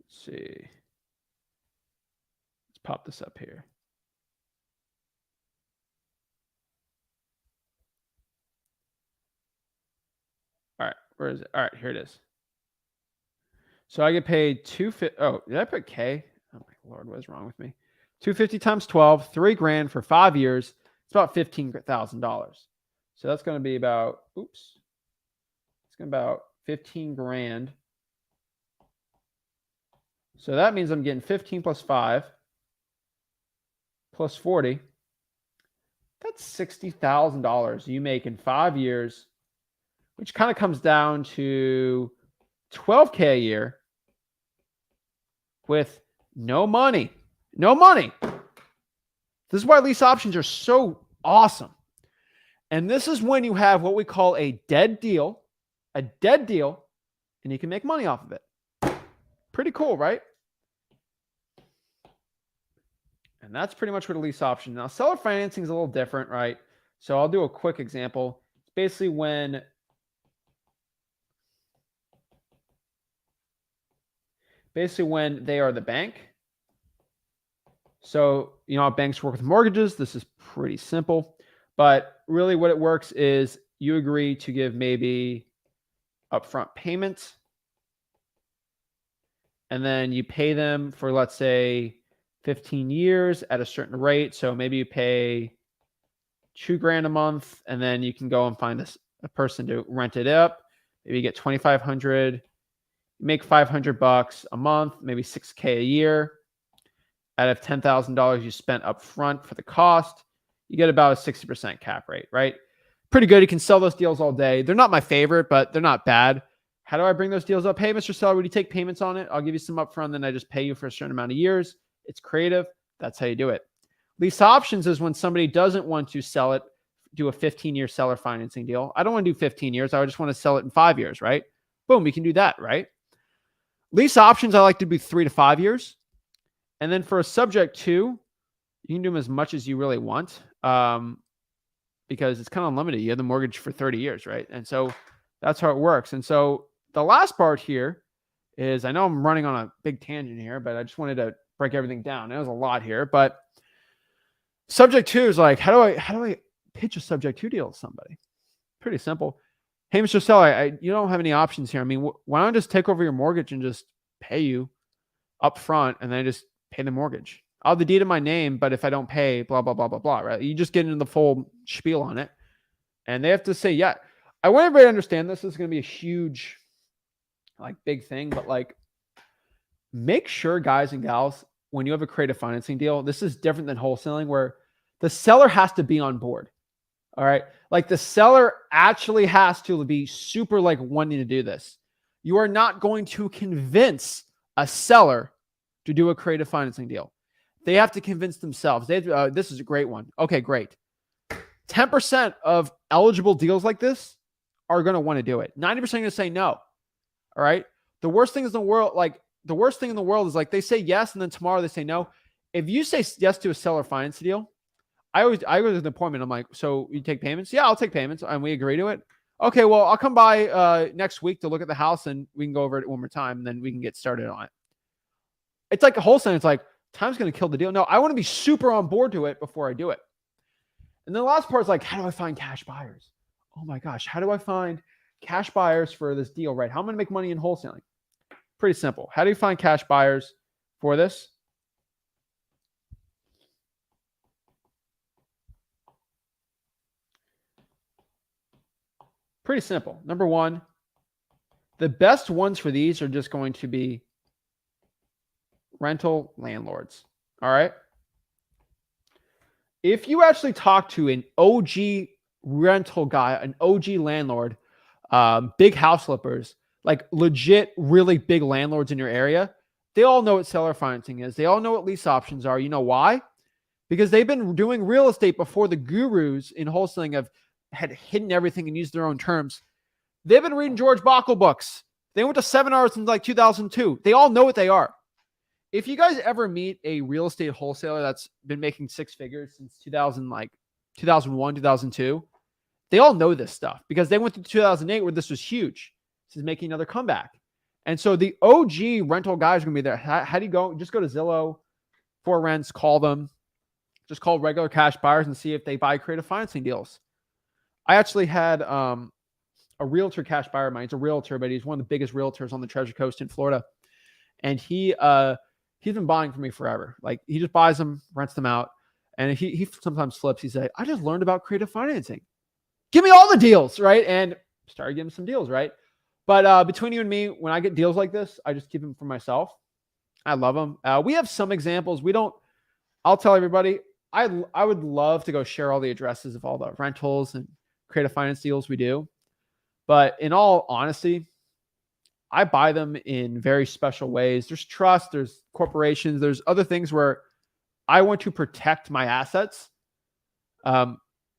Let's see. Let's pop this up here. All right, where is it? All right, here it is. So I get paid $250. Oh, did I put K? Oh my Lord, what is wrong with me? $250 times 12, $3,000 for 5 years. It's about $15,000. So that's going to be about, oops. It's going to be about 15 grand. So that means I'm getting 15 plus 5 plus 40. That's $60,000 you make in 5 years, which kind of comes down to $12K a year with no money. No money. This is why lease options are so awesome. And this is when you have what we call a dead deal, and you can make money off of it. Pretty cool, right? And that's pretty much what a lease option. Now, seller financing is a little different, right? So I'll do a quick example. It's basically when they are the bank. So, you know how banks work with mortgages. This is pretty simple. But really what it works is you agree to give maybe upfront payments. And then you pay them for, let's say, 15 years at a certain rate. So maybe you pay $2,000 a month, and then you can go and find a person to rent it up. Maybe you get $2,500, you make $500 a month, maybe $6K a year. Out of $10,000 you spent up front for the cost, you get about a 60% cap rate, right? Pretty good. You can sell those deals all day. They're not my favorite, but they're not bad. How do I bring those deals up? Hey, Mr. Seller, would you take payments on it? I'll give you some upfront, then I just pay you for a certain amount of years. It's creative. That's how you do it. Lease options is when somebody doesn't want to sell it, do a 15-year seller financing deal. I don't want to do 15 years. I just want to sell it in 5 years, right? Boom, we can do that, right? Lease options, I like to do 3 to 5 years. And then for a subject to, you can do them as much as you really want because it's kind of unlimited. You have the mortgage for 30 years, right? And so that's how it works. And so the last part here is, I know I'm running on a big tangent here, but I just wanted to break everything down. There's a lot here, but subject to is like, how do I pitch a subject to deal to somebody? Pretty simple. Hey, Mr. Seller, you don't have any options here. I mean, why don't I just take over your mortgage and just pay you up front and then just pay the mortgage? I'll have the deed in my name, but if I don't pay, blah, blah, blah, blah, blah, right? You just get into the full spiel on it. And they have to say, yeah. I want everybody to understand this is going to be a huge, like, big thing, but like, make sure, guys and gals, when you have a creative financing deal, this is different than wholesaling, where the seller has to be on board. All right. Like, the seller actually has to be super like wanting to do this. You are not going to convince a seller to do a creative financing deal. They have to convince themselves. This is a great one. Okay, great. 10% of eligible deals like this are going to want to do it. 90% are going to say no. All right. The worst thing in the world, is like they say yes and then tomorrow they say no. If you say yes to a seller finance deal, I go to the appointment. I'm like, so you take payments? Yeah, I'll take payments. And we agree to it. Okay, well, I'll come by next week to look at the house and we can go over it one more time and then we can get started on it. It's like a wholesale. It's like, time's going to kill the deal. No, I want to be super on board to it before I do it. And then the last part is like, how do I find cash buyers? Oh my gosh, how do I find cash buyers for this deal, right? How am I going to make money in wholesaling? Pretty simple. How do you find cash buyers for this? Pretty simple. Number one, the best ones for these are just going to be rental landlords. All right. if you actually talk to an OG rental guy, an OG landlord, big house flippers, like legit, really big landlords in your area, they all know what seller financing is. They all know what lease options are. You know why? Because they've been doing real estate before the gurus in wholesaling had hidden everything and used their own terms. They've been reading George Bockel books. They went to seminars in like 2002. They all know what they are. If you guys ever meet a real estate wholesaler that's been making six figures since 2001, 2002, they all know this stuff because they went through 2008 where this was huge. This is making another comeback. And so the OG rental guys are going to be there. How do you go? Just go to Zillow, For Rents, call them. Just call regular cash buyers and see if they buy creative financing deals. I actually had a realtor cash buyer of mine. He's a realtor, but he's one of the biggest realtors on the Treasure Coast in Florida. And he's been buying for me forever. Like he just buys them, rents them out. And he sometimes flips. He's like, I just learned about creative financing. Give me all the deals, right? And started giving some deals, right? But between you and me, when I get deals like this, I just keep them for myself. I love them. We have some examples. I'll tell everybody, I would love to go share all the addresses of all the rentals and creative finance deals we do. But in all honesty, I buy them in very special ways. There's trust, there's corporations, there's other things where I want to protect my assets.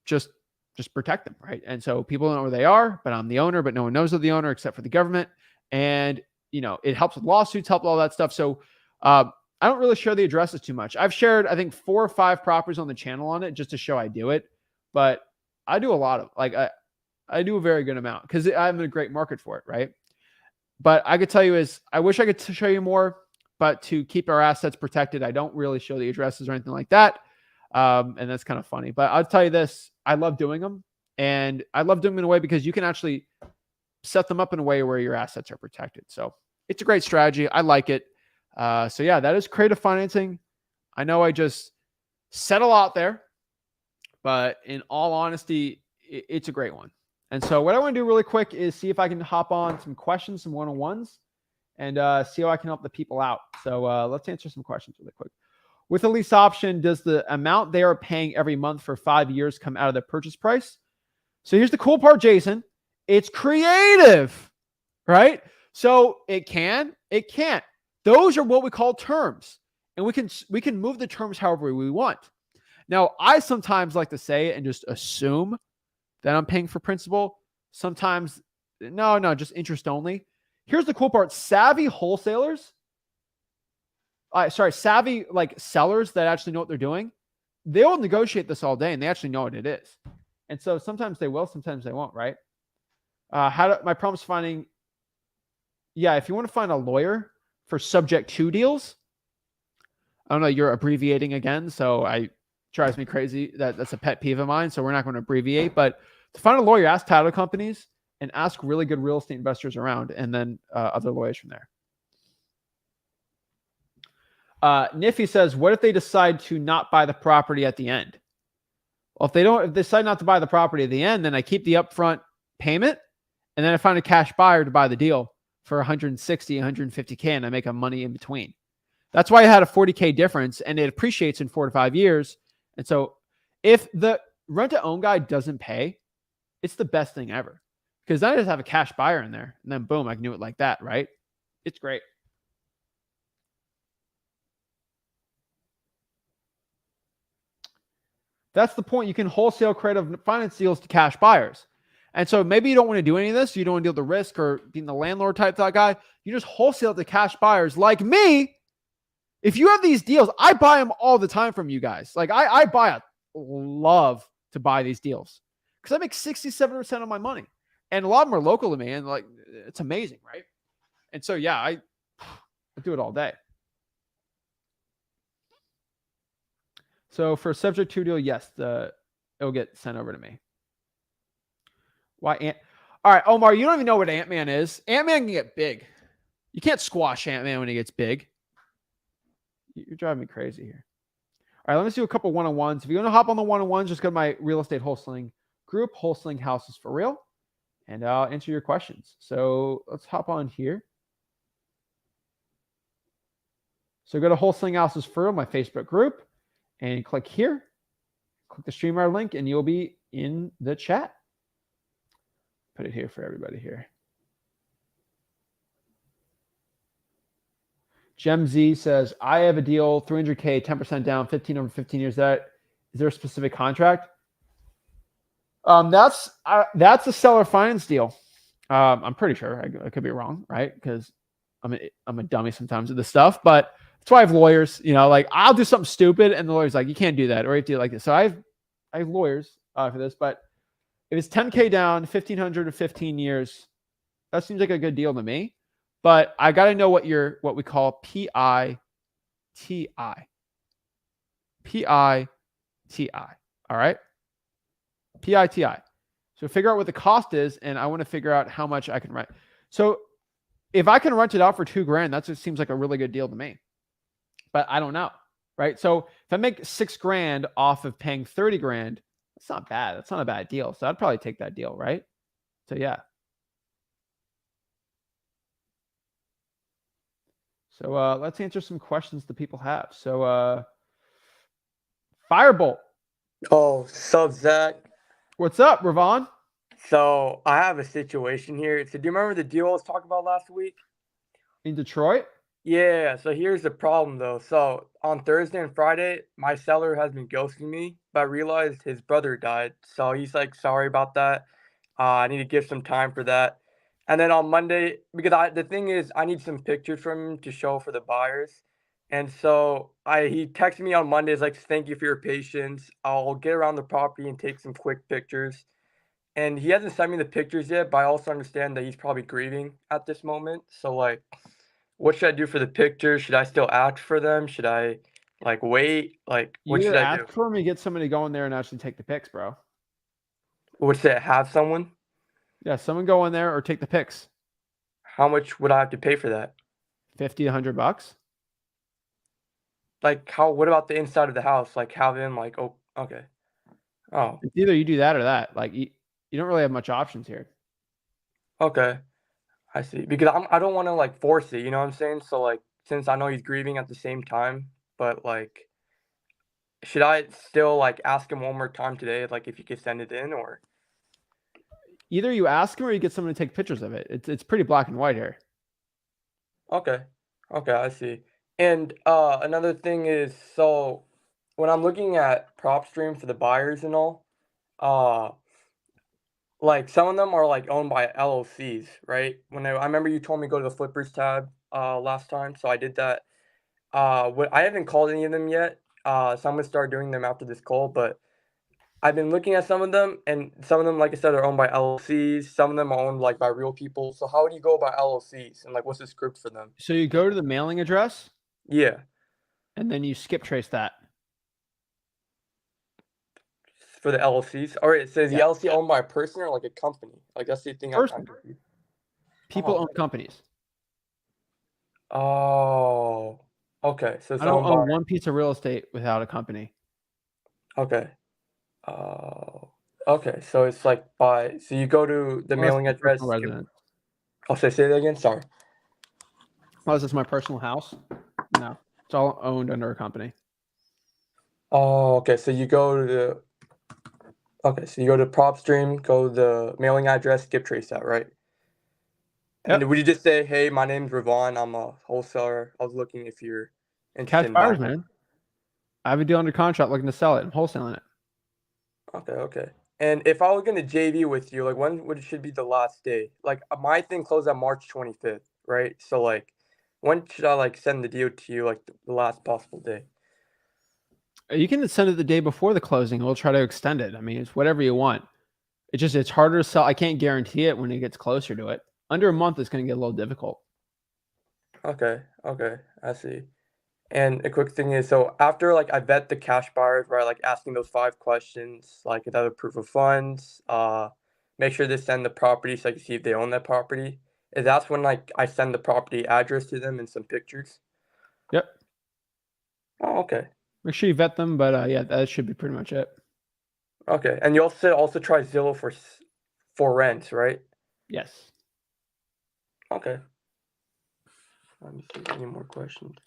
Just protect them, right? And so people don't know where they are, but I'm the owner, but no one knows of the owner except for the government. And, it helps with lawsuits, help with all that stuff. So I don't really share the addresses too much. I've shared, I think, 4 or 5 properties on the channel on it just to show I do it. But I do a lot of, I do a very good amount because I'm in a great market for it, right? But I could tell you I wish I could show you more, but to keep our assets protected, I don't really show the addresses or anything like that. And that's kind of funny. But I'll tell you this, I love doing them. And I love doing them in a way because you can actually set them up in a way where your assets are protected. So it's a great strategy. I like it. So yeah, that is creative financing. I know I just said a lot there, but in all honesty, it's a great one. And so what I want to do really quick is see if I can hop on some questions, some one-on-ones, and see how I can help the people out. So let's answer some questions really quick. With a lease option, does the amount they are paying every month for 5 years come out of the purchase price? So here's the cool part, Jason. It's creative, right? So it can't. Those are what we call terms. And we can move the terms however we want. Now, I sometimes like to say it and just assume that I'm paying for principal. Sometimes, no, just interest only. Here's the cool part. Savvy wholesalers, savvy sellers that actually know what they're doing, they'll negotiate this all day and they actually know what it is. And so sometimes they will, sometimes they won't, right? My problem's finding, if you want to find a lawyer for subject to deals, I don't know, you're abbreviating again, so it drives me crazy. That's a pet peeve of mine, so we're not going to abbreviate. But to find a lawyer, ask title companies and ask really good real estate investors around, and then other lawyers from there. Niffy says, what if they decide to not buy the property at the end? Well, if they decide not to buy the property at the end, then I keep the upfront payment, and then I find a cash buyer to buy the deal for 160, 150K, and I make a money in between. That's why I had a 40K difference, and it appreciates in 4 to 5 years. And so if the rent-to-own guy doesn't pay, it's the best thing ever. Because then I just have a cash buyer in there, and then boom, I can do it like that, right? It's great. That's the point. You can wholesale creative finance deals to cash buyers. And so maybe you don't want to do any of this. You don't want to deal with the risk or being the landlord type that guy. You just wholesale to cash buyers like me. If you have these deals, I buy them all the time from you guys. I love to buy these deals because I make 67% of my money. And a lot of them are local to me. And it's amazing, right? And so, yeah, I do it all day. So for subject to deal, yes, it'll get sent over to me. Why all right, Omar, you don't even know what Ant-Man is. Ant-Man can get big. You can't squash Ant-Man when he gets big. You're driving me crazy here. All right, let me do a couple one-on-ones. If you want to hop on the one-on-ones, just go to my real estate wholesaling group, Wholesaling Houses for Real, and I'll answer your questions. So let's hop on here. So go to Wholesaling Houses for Real, my Facebook group, and click here. Click the StreamYard link and you'll be in the chat. Put it here for everybody here. Gem Z says, I have a deal, 300K, 10% down, 15 over 15 years. Is there a specific contract? That's a seller finance deal. I'm pretty sure. I could be wrong, right? Because I'm a dummy sometimes with this stuff, but that's why I have lawyers. Like I'll do something stupid, and the lawyer's like, "You can't do that," or "You have to do it like this." So I have lawyers for this. But if it's 10K down, 1,500 to 15 years, that seems like a good deal to me. But I got to know what we call PITI. PITI. All right. PITI. So figure out what the cost is, and I want to figure out how much I can rent. So if I can rent it out for $2,000, that just seems like a really good deal to me. But I don't know, right? So if I make $6,000 off of paying $30,000, that's not bad. That's not a bad deal. So I'd probably take that deal, right? So yeah. So let's answer some questions that people have. So Firebolt. Oh, sup, Zach? What's up, Ravon? So I have a situation here. So do you remember the deal I was talking about last week? In Detroit? Yeah, so here's the problem though. So on Thursday and Friday, my seller has been ghosting me, but I realized his brother died. So he's like, sorry about that. I need to give some time for that. And then on Monday, because the thing is, I need some pictures from him to show for the buyers. And so he texted me on Monday, he's like, thank you for your patience. I'll get around the property and take some quick pictures. And he hasn't sent me the pictures yet, but I also understand that he's probably grieving at this moment. So like, what should I do for the pictures? Should I still ask for them? Should I like wait? Like, You what should either I do? ask for them or get somebody to go in there and actually take the pics, bro. Would say have someone? Yeah, someone go in there or take the pics. How much would I have to pay for that? 50 to $100. Like, what about the inside of the house? Like, have him like, oh, okay. Oh, It's either you do that or that. Like you don't really have much options here. okay. I see. Because I don't want to like force it. You know what I'm saying? So like, since I know he's grieving at the same time, but like, should I still like ask him one more time today? Like, if you could send it in, or Either you ask him or you get someone to take pictures of it. It's pretty black and white here. okay, okay, I see. And another thing is, so when I'm looking at prop stream for the buyers and all, uh, like some of them are like owned by LLCs, right? I remember you told me to go to the flippers tab last time, so I did that. I haven't called any of them yet. So I'm gonna start doing them after this call, but I've been looking at some of them, and some of them, like I said, are owned by LLCs. Some of them are owned like by real people. So how do you go about LLCs, and like what's the script for them? So you go to the mailing address Yeah, and then you skip trace that. for the LLCs. All right, it says the Yeah. LLC owned by a person or like a company. Like that's the thing I'm Person. confused. People Oh. own companies. Oh, okay. So it's I don't owned by. own one piece of real estate without a company. Okay. Oh, okay. So it's like so you go to the Unless mailing it's address. personal residence. I'll say that again. Sorry. Unless it's my personal house. No. It's all owned under a company. Oh, okay. So you go to PropStream, go to the mailing address, skip trace that, right? Yep. And would you just say, hey, my name's Ravon, I'm a wholesaler. I was looking if you're interested Catch in buyers, buying. man. I have a deal under contract looking to sell it. I'm wholesaling it. Okay. And if I was gonna JV with you, like should be the last day? Like my thing closed on March 25th, right? So like, when should I like send the deal to you, like the last possible day? You can send it the day before the closing. We'll try to extend it. I mean, it's whatever you want. It's harder to sell. I can't guarantee it when it gets closer to it. Under a month, it's going to get a little difficult. Okay, I see. And a quick thing is, so after like I vet the cash buyers, right, like asking those 5 questions, like another proof of funds, make sure they send the property so I can see if they own that property. Is that's when like I send the property address to them and some pictures? Yep. Oh, okay. Make sure you vet them, but yeah, that should be pretty much it. Okay. And you also try Zillow for rents, right? Yes. Okay. Let me see any more questions.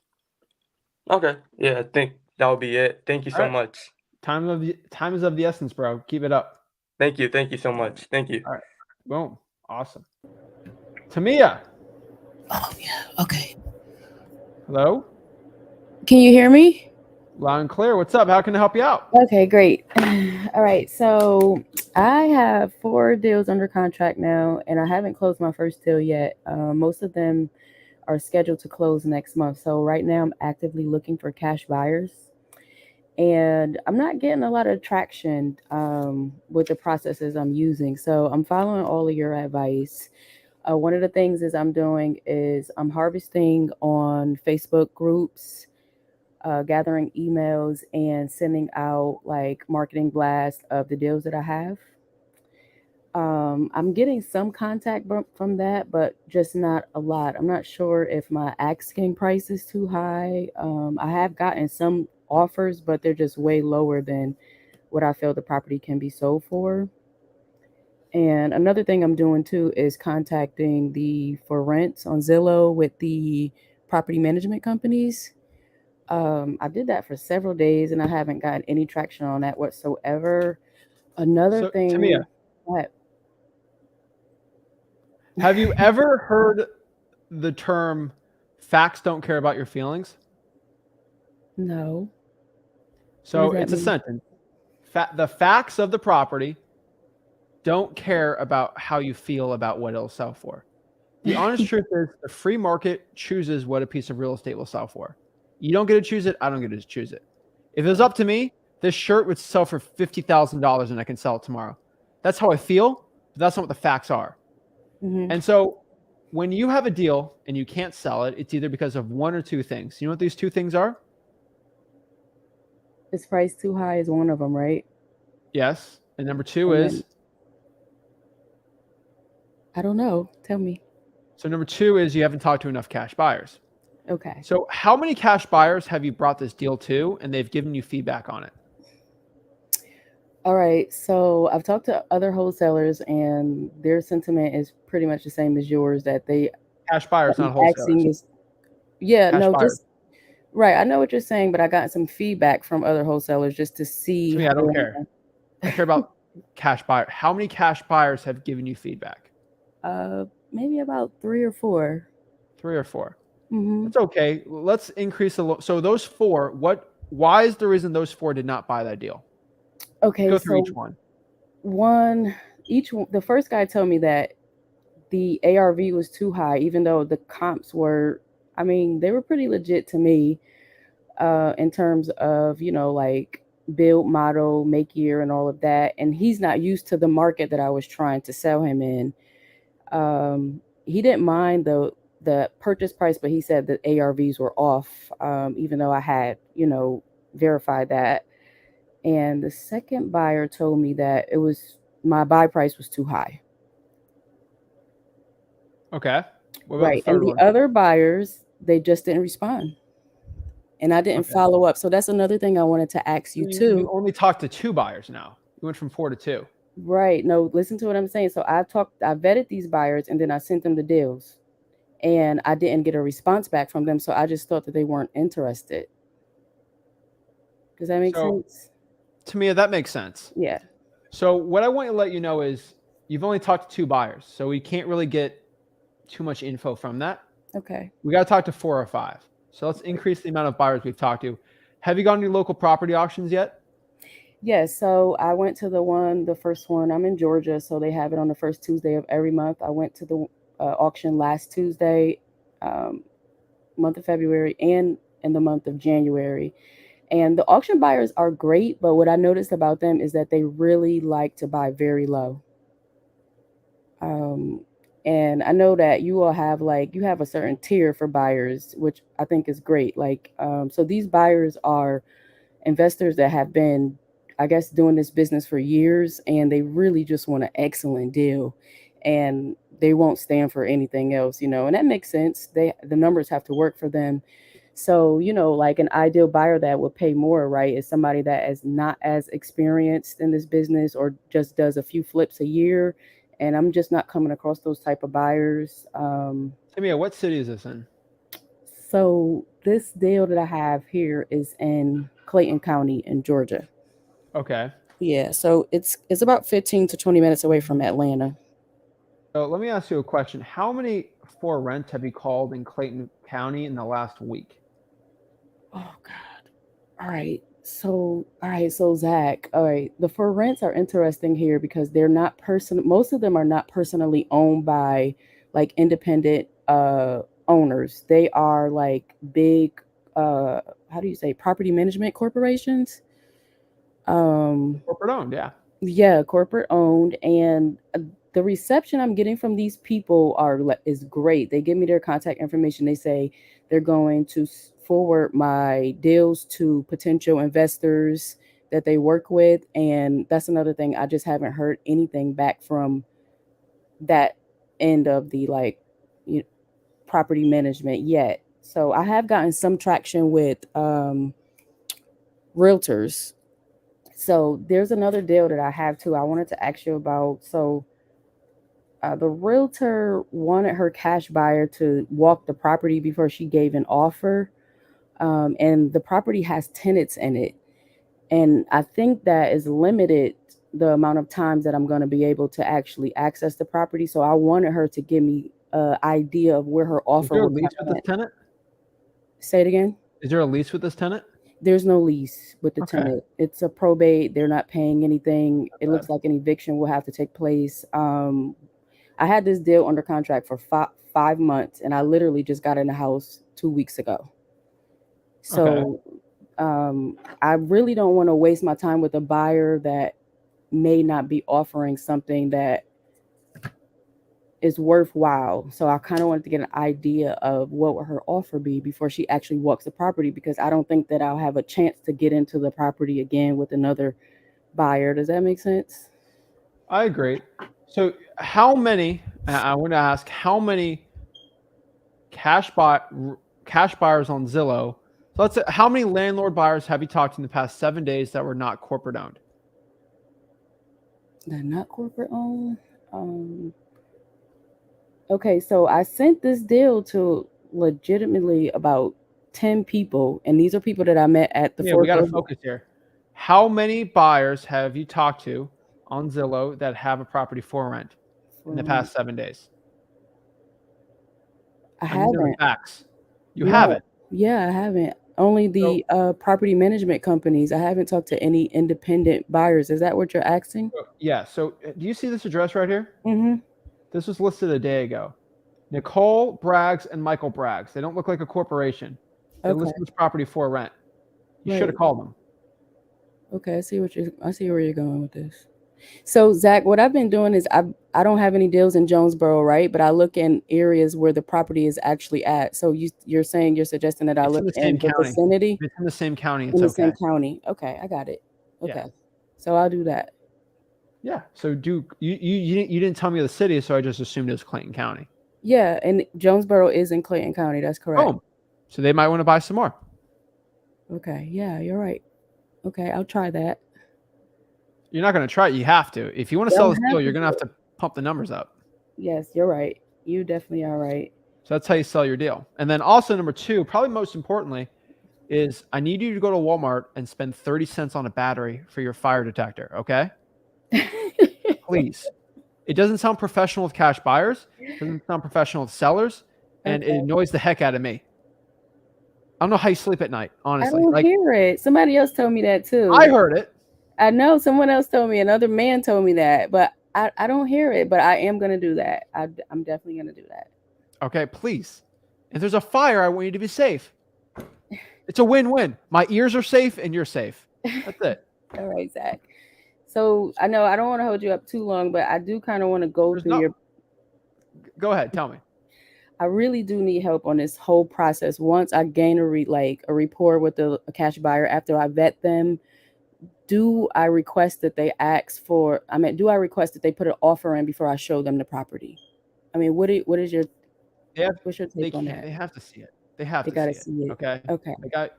Okay. Yeah, I think that'll be it. Thank you All so right. much. Time is of the essence, bro. Keep it up. Thank you so much. Thank you. All right. Boom. Awesome. Tamia. Oh, yeah. Okay. Hello. Can you hear me? Loud and clear. What's up? How can I help you out? Okay, great. All right. So I have 4 deals under contract now, and I haven't closed my first deal yet. Most of them are scheduled to close next month. So right now I'm actively looking for cash buyers, and I'm not getting a lot of traction with the processes I'm using. So I'm following all of your advice. One of the things is I'm doing is I'm harvesting on Facebook groups, gathering emails and sending out like marketing blasts of the deals that I have. I'm getting some contact from that, but just not a lot. I'm not sure if my asking price is too high. I have gotten some offers, but they're just way lower than what I feel the property can be sold for. And another thing I'm doing too is contacting the for rents on Zillow with the property management companies. I did that for several days and I haven't gotten any traction on that whatsoever. Another So, Tamia, thing, what? have you ever heard the term "facts don't care about your feelings"? No. What does So that it's a mean? sentence. The facts of the property don't care about how you feel about what it'll sell for. The honest truth is the free market chooses what a piece of real estate will sell for. You don't get to choose it. I don't get to choose it. If it was up to me, this shirt would sell for $50,000 and I can sell it tomorrow. That's how I feel, but that's not what the facts are. Hmm. And so when you have a deal and you can't sell it, it's either because of one or two things. You know what these two things are? Is price too high is one of them, right? Yes. And number two And is? then I don't know. Tell me. So number two is you haven't talked to enough cash buyers. Okay. So how many cash buyers have you brought this deal to and they've given you feedback on it? All right. So I've talked to other wholesalers and their sentiment is pretty much the same as yours, that they Cash buyers, not wholesalers. asking is, yeah, Cash no, buyers. just right. I know what you're saying, but I got some feedback from other wholesalers just to see To me, I don't care. I care about cash buyer. How many cash buyers have given you feedback? Maybe about 3 or 4. 3 or 4. Mm-hmm. That's okay. Let's increase so those 4, why is the reason those 4 did not buy that deal? Okay, Go through so each one. the first guy told me that the ARV was too high, even though the comps were, I mean, they were pretty legit to me, in terms of, like build model, make year, and all of that. And he's not used to the market that I was trying to sell him in. He didn't mind the purchase price, but he said that ARVs were off, even though I had, verified that. And the second buyer told me that my buy price was too high. Okay. What about the Right. And third the one? other buyers, they just didn't respond. And I didn't Okay. follow up. So that's another thing I wanted to ask you You too. only talked to 2 buyers now. You went from 4 to 2. Right. No, listen to what I'm saying. So I vetted these buyers and then I sent them the deals and I didn't get a response back from them. So I just thought that they weren't interested. Does that make So sense? to me, that makes sense. Yeah. So what I want to let you know is you've only talked to 2 buyers, so we can't really get too much info from that. Okay. We got to talk to 4 or 5. So let's increase the amount of buyers we've talked to. Have you gone to any local property auctions yet? Yeah. So I went to the first one. I'm in Georgia, so they have it on the first Tuesday of every month. I went to the auction last Tuesday, um, month of February, and in the month of January. And the auction buyers are great, but what I noticed about them is that they really like to buy very low. Um, and I know that you all have you have a certain tier for buyers, which I think is great. So these buyers are investors that have been, I guess, doing this business for years, and they really just want an excellent deal, and they won't stand for anything else, and that makes sense. The numbers have to work for them. So, like an ideal buyer that would pay more, right, is somebody that is not as experienced in this business or just does a few flips a year. And I'm just not coming across those type of buyers. Tamia, what city is this in? So this deal that I have here is in Clayton County in Georgia. Okay. Yeah, so it's about 15 to 20 minutes away from Atlanta. So let me ask you a question. How many for rent have you called in Clayton County in the last week? Oh God. All right, so Zach, all right. The for rents are interesting here because they're not most of them are not personally owned by like independent owners. They are like big how do you say property management corporations. Corporate owned, yeah. Yeah, corporate owned, and the reception I'm getting from these people is great. They give me their contact information. They say they're going to forward my deals to potential investors that they work with, and that's another thing. I just haven't heard anything back from that end of the you property management yet. So I have gotten some traction with realtors. So there's another deal that I have too. I wanted to ask you about. So the realtor wanted her cash buyer to walk the property before she gave an offer, and the property has tenants in it, and I think that is limited the amount of times that I'm going to be able to actually access the property. So I wanted her to give me an idea of where her Is offer there a would lease with come this at. tenant? Say it again. Is there a lease with this tenant? There's no lease with the Okay. tenant. It's a probate. They're not paying anything. It Bad. looks like an eviction will have to take place. I had this deal under contract for 5 months, and I literally just got in the house 2 weeks ago. Okay. So I really don't want to waste my time with a buyer that may not be offering something that is worthwhile. So I kind of wanted to get an idea of what would her offer be before she actually walks the property, because I don't think that I'll have a chance to get into the property again with another buyer. Does that make sense? I agree. So how many, I want to ask, how many cash buy cash buyers on Zillow? So let's say, how many landlord buyers have you talked to in the past 7 days that were not corporate owned? They're not corporate owned. Um, okay, so I sent this deal to legitimately about 10 people, and these are people that I met at the Yeah, we got to foreclosure. focus here. How many buyers have you talked to on Zillow that have a property for rent in the For past 7 days? I I need the haven't. facts. You No, haven't. yeah, I haven't. Only So the property management companies. I haven't talked to any independent buyers. Is that what you're asking? yeah. So do you see this address right here? Mm-hmm. This was listed a day ago. Nicole Braggs and Michael Braggs. They don't look like a corporation. They Okay, listed this property for rent. You should have right. called them. Okay, I see where you're going with this. So Zach, what I've been doing is I don't have any deals in Jonesboro, right? But I look in areas where the property is actually at. So you're suggesting that I It's in look the same in the county. vicinity If it's in the same county, in it's the same okay. county. Okay, I got it. Yeah. Okay, so I'll do that. Yeah. So you didn't tell me the city, so I just assumed it was Clayton County. Yeah, and Jonesboro is in Clayton County. That's correct. Boom. So they might want to buy some more. Okay, yeah, you're right. Okay, I'll try that. You're not going to try it. You have to. If you want to Yeah, sell I'm this gonna deal, have you're to going to do have it. to pump the numbers up. Yes, you're right. You definitely are right. So that's how you sell your deal. And then also number two, probably most importantly, is I need you to go to Walmart and spend 30 cents on a battery for your fire detector. Okay. Please. It doesn't sound professional with cash buyers. It doesn't sound professional with sellers. And it Okay. annoys the heck out of me. I don't know how you sleep at night, I honestly. don't Like hear it. Somebody else told me that I too. heard it. I know someone else told me, another man told me that, but I don't hear it. But I am going to do that. I'm definitely going to do that. Okay, please. If there's a fire, I want you to be safe. It's a win-win. My ears are safe and you're safe. That's it. All right, Zach. So I know I don't want to hold you up too long, but I do kind of want to go There's through no your. Go ahead, tell me. I really do need help on this whole process. Once I gain a rapport with a cash buyer, after I vet them, do I request that they ask for? I mean, do I request that they put an offer in before I show them the property? I mean, what is your They have, what's your they take on can't. that? They have to see it. They have They to gotta see it. see it. Okay. Okay. Like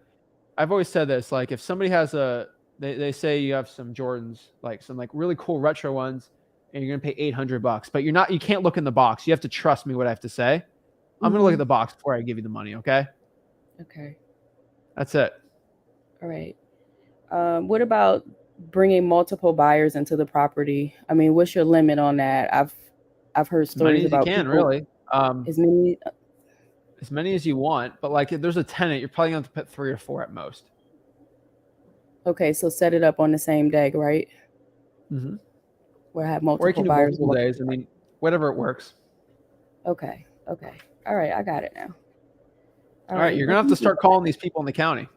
I've always said this. Like if somebody has they say you have some Jordans, like some like really cool retro ones, and you're gonna pay $800, but you can't look in the box. You have to trust me what I have to say. I'm gonna look at Mhm. the box before I give you the money. Okay. Okay. That's it. All right. What about bringing multiple buyers into the property. I mean, what's your limit on that? I've heard As many stories as you about can, people really. as As many as you want, but like if there's a tenant, you're probably going to put 3 or 4 at most. Okay, so set it up on the same day, right? Mm-hmm. Where I have Or you can multiple do buyers. multiple days. I mean, whatever it works. Okay. All right, I got it now. All right, you're going to have to start calling these people in the county.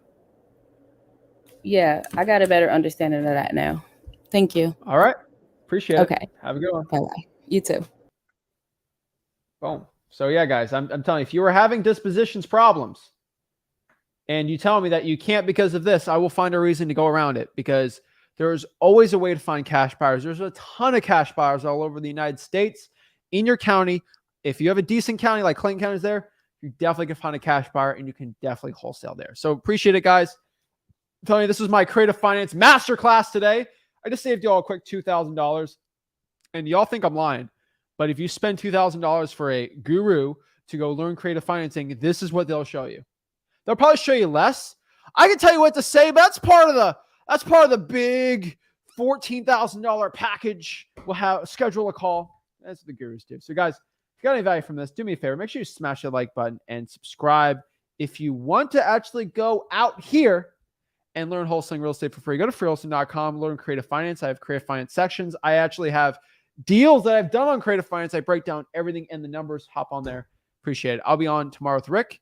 Yeah, I got a better understanding of that now. Thank you. All right. Appreciate it. Okay. Have a good one. Bye-bye. You too. Boom. So yeah, guys, I'm telling you, if you are having dispositions problems and you tell me that you can't because of this, I will find a reason to go around it, because there's always a way to find cash buyers. There's a ton of cash buyers all over the United States in your county. If you have a decent county like Clayton County is there, you definitely can find a cash buyer and you can definitely wholesale there. So appreciate it, guys. I'm telling you, this was my creative finance masterclass today. I just saved you all a quick $2,000, and y'all think I'm lying. But if you spend $2,000 for a guru to go learn creative financing, this is what they'll show you. They'll probably show you less. I can tell you what to say, but that's part of the big $14,000 package. We'll schedule a call. That's what the gurus do. So guys, if you got any value from this, do me a favor. Make sure you smash that like button and subscribe. If you want to actually go out here and learn wholesaling real estate for free, go to freewholesaling.com, learn creative finance. I have creative finance sections. I actually have deals that I've done on creative finance. I break down everything and the numbers. Hop on there. Appreciate it. I'll be on tomorrow with Rick.